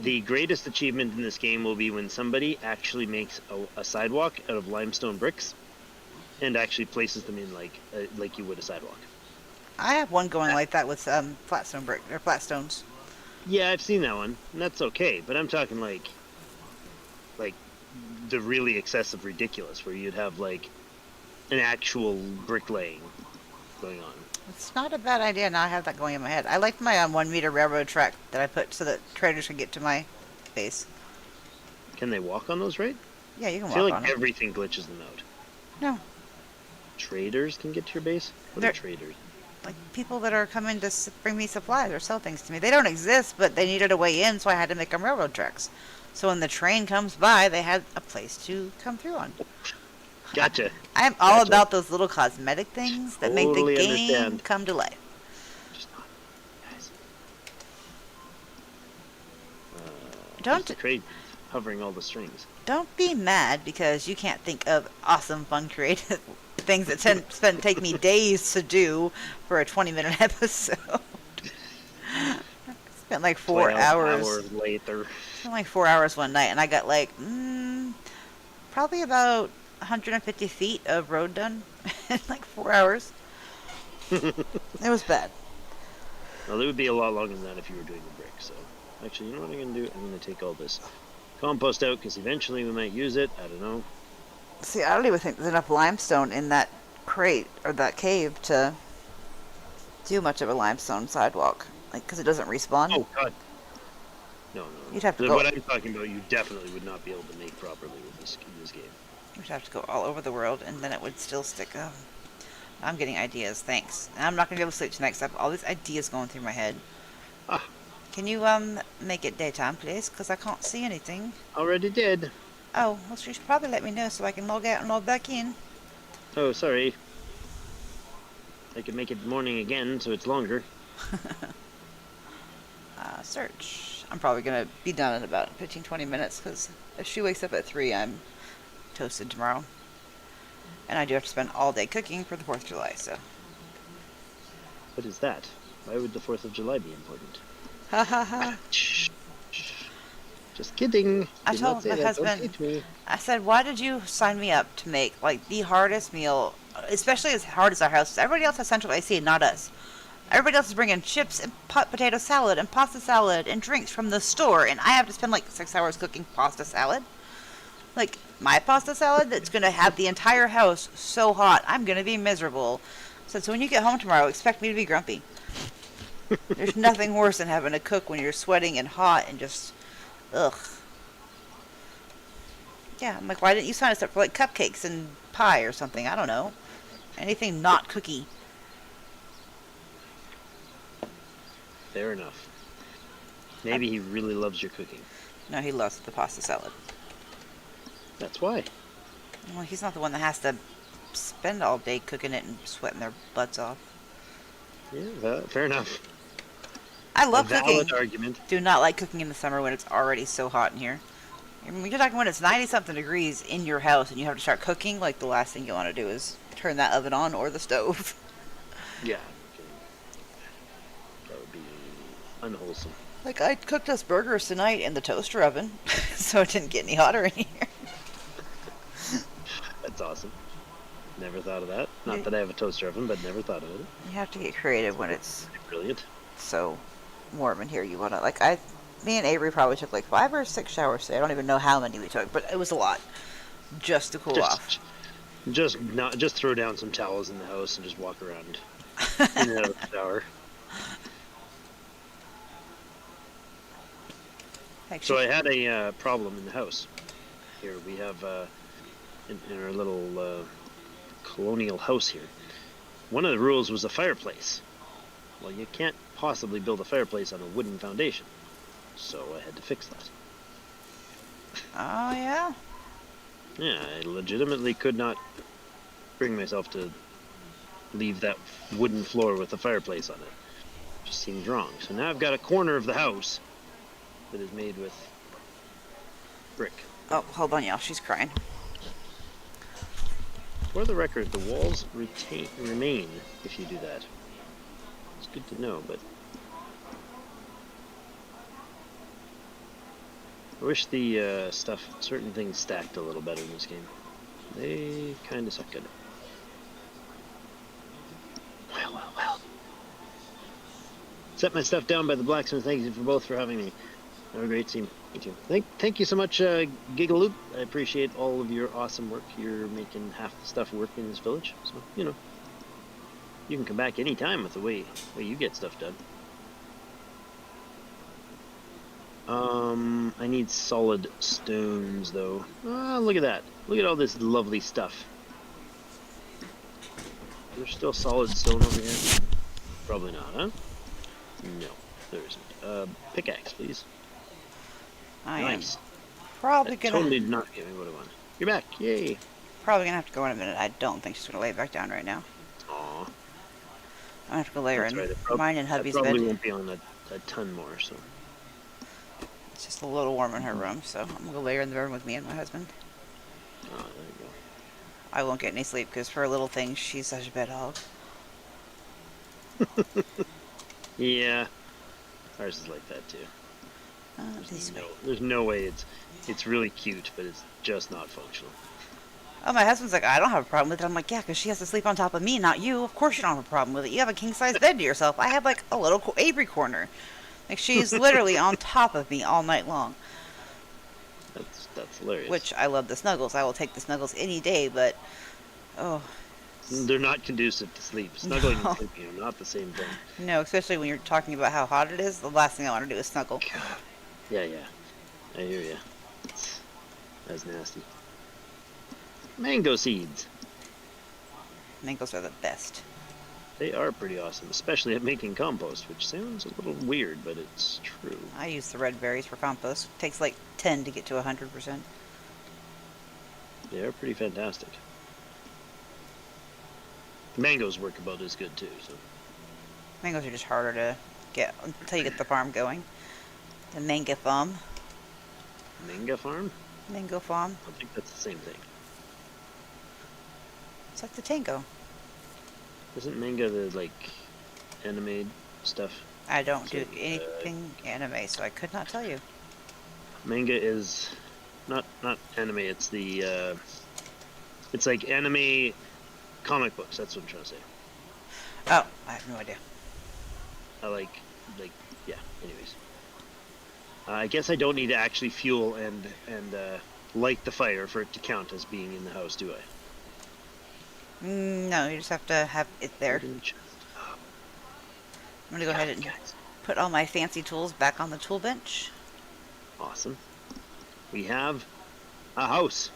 The greatest achievement in this game will be when somebody actually makes a sidewalk out of limestone bricks and actually places them in like you would a sidewalk. I have one going like that with flatstone brick or flat stones. Yeah, I've seen that one, and that's okay. But I'm talking like the really excessive ridiculous, where you'd have like an actual bricklaying going on. It's not a bad idea. Now I have that going in my head. I like my 1 meter railroad track that I put so that traders can get to my base. Can they walk on those, right? Yeah, you can I walk feel like on it. everything glitches them out. No, Traders can get to your base? What are They're- traders? like people that are coming to bring me supplies or sell things to me. They don't exist, but they needed a way in, so I had to make them railroad tracks. So when the train comes by, they had a place to come through on. Gotcha. I am all Gotcha. about those little cosmetic things that make the Totally game understand. come to life. Just not, guys. Don't- Just the crate hovering all the strings. Don't be mad because you can't think of awesome, fun, creative things that take me days to do for a 20-minute episode. Spent like 4 12 hours. later. Spent like 4 hours one night, and I got like probably about 150 feet of road done in like 4 hours. It was bad. Well, it would be a lot longer than that if you were doing the brick. So, actually, you know what I'm gonna do? I'm gonna take all this compost out because eventually we might use it. I don't know. See, I don't even think there's enough limestone in that crate or that cave to do much of a limestone sidewalk. Like, because it doesn't respawn. Oh God. No. You'd have to go. What I'm talking about, you definitely would not be able to make properly with this game. You'd have to go all over the world, and then it would still stick up. I'm getting ideas, thanks. And I'm not going to be able to sleep tonight because I have all these ideas going through my head. Ah. Can you, make it daytime, please? Because I can't see anything. Already did. Oh, well, you should probably let me know so I can log out and log back in. Oh, sorry. I could make it morning again, so it's longer. Search. I'm probably going to be done in about 15-20 minutes because if she wakes up at 3, I'm toasted tomorrow. And I do have to spend all day cooking for the 4th of July, so. What is that? Why would the 4th of July be important? Ha ha ha. Just kidding. I Did not told say my that. Don't husband, teach me. I said, why did you sign me up to make, like, the hardest meal, especially as hard as our house is? Everybody else has central AC, not us. Everybody else is bringing chips and potato salad and pasta salad and drinks from the store, and I have to spend, like, 6 hours cooking pasta salad. Like, my pasta salad that's going to have the entire house so hot, I'm going to be miserable. So when you get home tomorrow, expect me to be grumpy. There's nothing worse than having to cook when you're sweating and hot and just, ugh. Yeah, I'm like, why didn't you sign us up for, like, cupcakes and pie or something? I don't know. Anything not cookie. Fair enough. Maybe he really loves your cooking. No, he loves the pasta salad. That's why. Well, he's not the one that has to spend all day cooking it and sweating their butts off. Yeah, fair enough. I love A valid cooking. argument. Do not like cooking in the summer when it's already so hot in here. I mean, you're talking when it's 90-something degrees in your house and you have to start cooking, like, the last thing you want to do is turn that oven on or the stove. Yeah. That would be unwholesome. Like, I cooked us burgers tonight in the toaster oven, so it didn't get any hotter in here. That's awesome. Never thought of that. Not that I have a toaster oven, but never thought of it. You have to get creative when it's Brilliant. so warm in here. You want to, like, me and Avery probably took like 5 or 6 showers today. I don't even know how many we took, but it was a lot just to cool off. Just throw down some towels in the house and just walk around in and out of the shower. So I had a problem in the house. Here we have in our little colonial house here. One of the rules was a fireplace. Well, you can't possibly build a fireplace on a wooden foundation, so I had to fix that. Oh yeah. Yeah, I legitimately could not bring myself to leave that wooden floor with a fireplace on it. Just seemed wrong. So now I've got a corner of the house that is made with brick. Oh, hold on, y'all. She's crying. For the record, the walls remain if you do that. It's good to know, but I wish the certain things stacked a little better in this game. They kind of suck at it. Well. Set my stuff down by the blacksmith. Thank you for having me. Have a great team. You too. Thank you so much, Gigaloop. I appreciate all of your awesome work. You're making half the stuff work in this village. So, you can come back anytime with the way you get stuff done. I need solid stones, though. Ah, look at that. Look at all this lovely stuff. There's still solid stone over here? Probably not, huh? No, there isn't. Pickaxe, please. Nice. Probably That gonna totally did not give me what I wanted. You're back, yay. probably gonna have to go in a minute. I don't think she's gonna lay back down right now. Aw, I'm gonna have to go lay her that's in right. mine and hubby's probably bed. won't be on a ton more, so. It's just a little warm in her room, so I'm gonna go lay her in the room with me and my husband. Oh, there you go. I won't get any sleep because for little things, she's such a bed hog. Yeah, ours is like that too. There's no way it's really cute, but it's just not functional. Oh, my husband's like, I don't have a problem with it. I'm like, yeah, because she has to sleep on top of me, not you. Of course you don't have a problem with it. You have a king-size bed to yourself. I have, like, a little Avery corner. Like, she's literally on top of me all night long. That's hilarious. Which, I love the snuggles. I will take the snuggles any day, but, oh, They're not conducive to sleep. Snuggling No. and sleeping are not the same thing. No, especially when you're talking about how hot it is. The last thing I want to do is snuggle. Yeah, yeah. I hear ya. That's nasty. Mango seeds. Mangoes are the best. They are pretty awesome, especially at making compost, which sounds a little weird, but it's true. I use the red berries for compost. Takes like 10 to get to 100%. They are pretty fantastic. Mangoes work about as good too, so. Mangoes are just harder to get until you get the farm going. The mango farm. Manga farm? Mango farm. I think that's the same thing. It's like the tango. Isn't manga the, like, anime stuff? I don't So, do anything anime, so I could not tell you. Manga is not anime, it's the, it's like anime comic books, that's what I'm trying to say. Oh, I have no idea. I like, yeah, anyways. I guess I don't need to actually fuel and light the fire for it to count as being in the house, do I? No, you just have to have it there. I'm gonna go ahead and Guys. put all my fancy tools back on the tool bench. Awesome. We have a house.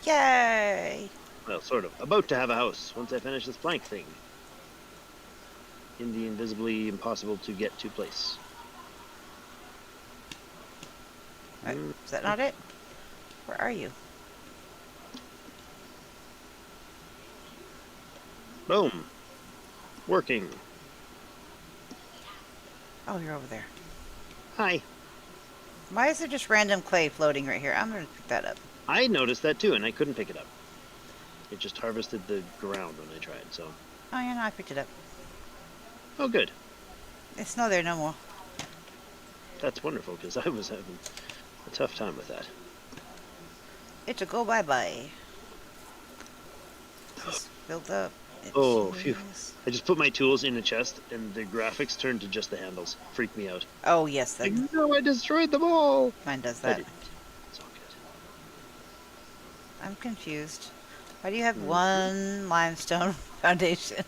Yay! Well, sort of. About to have a house once I finish this plank thing. In the invisibly impossible to get to place. Right, is that not it? Where are you? Boom. Working. Oh, you're over there. Hi. Why is there just random clay floating right here? I'm gonna pick that up. I noticed that too, and I couldn't pick it up. It just harvested the ground when I tried, so. Oh, yeah, no, I picked it up. Oh, good. It's no there no more. That's wonderful, because I was having a tough time with that. It's a go bye-bye. This is filled up. It Oh, phew. is. I just put my tools in a chest, and the graphics turned to just the handles. Freaked me out. Oh, yes, that Like, no, I destroyed them all! mine does I that. didn't. It's all good. I'm confused. Why do you have one limestone foundation?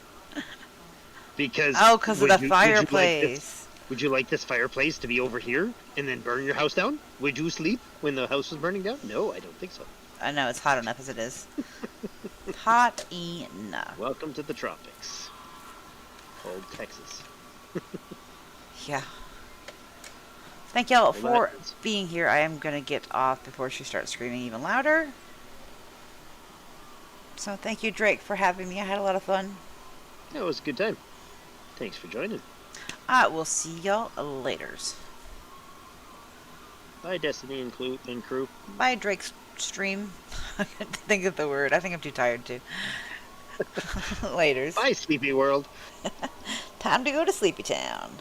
Because Oh, because of would the you- would you like this- fireplace. Would you like this fireplace to be over here and then burn your house down? Would you sleep when the house was burning down? No, I don't think so. I know, it's hot enough as it is. Hot enough. Welcome to the tropics. Called Texas. Yeah. Thank y'all Well, for that's- being here. I am going to get off before she starts screaming even louder. So thank you, Drake, for having me. I had a lot of fun. Yeah, it was a good time. Thanks for joining. I will see y'all laters. Bye, Destiny and crew. Bye, Drake's stream. I couldn't think of the word. I think I'm too tired to. Laters. Bye, Sleepy World. Time to go to Sleepy Town.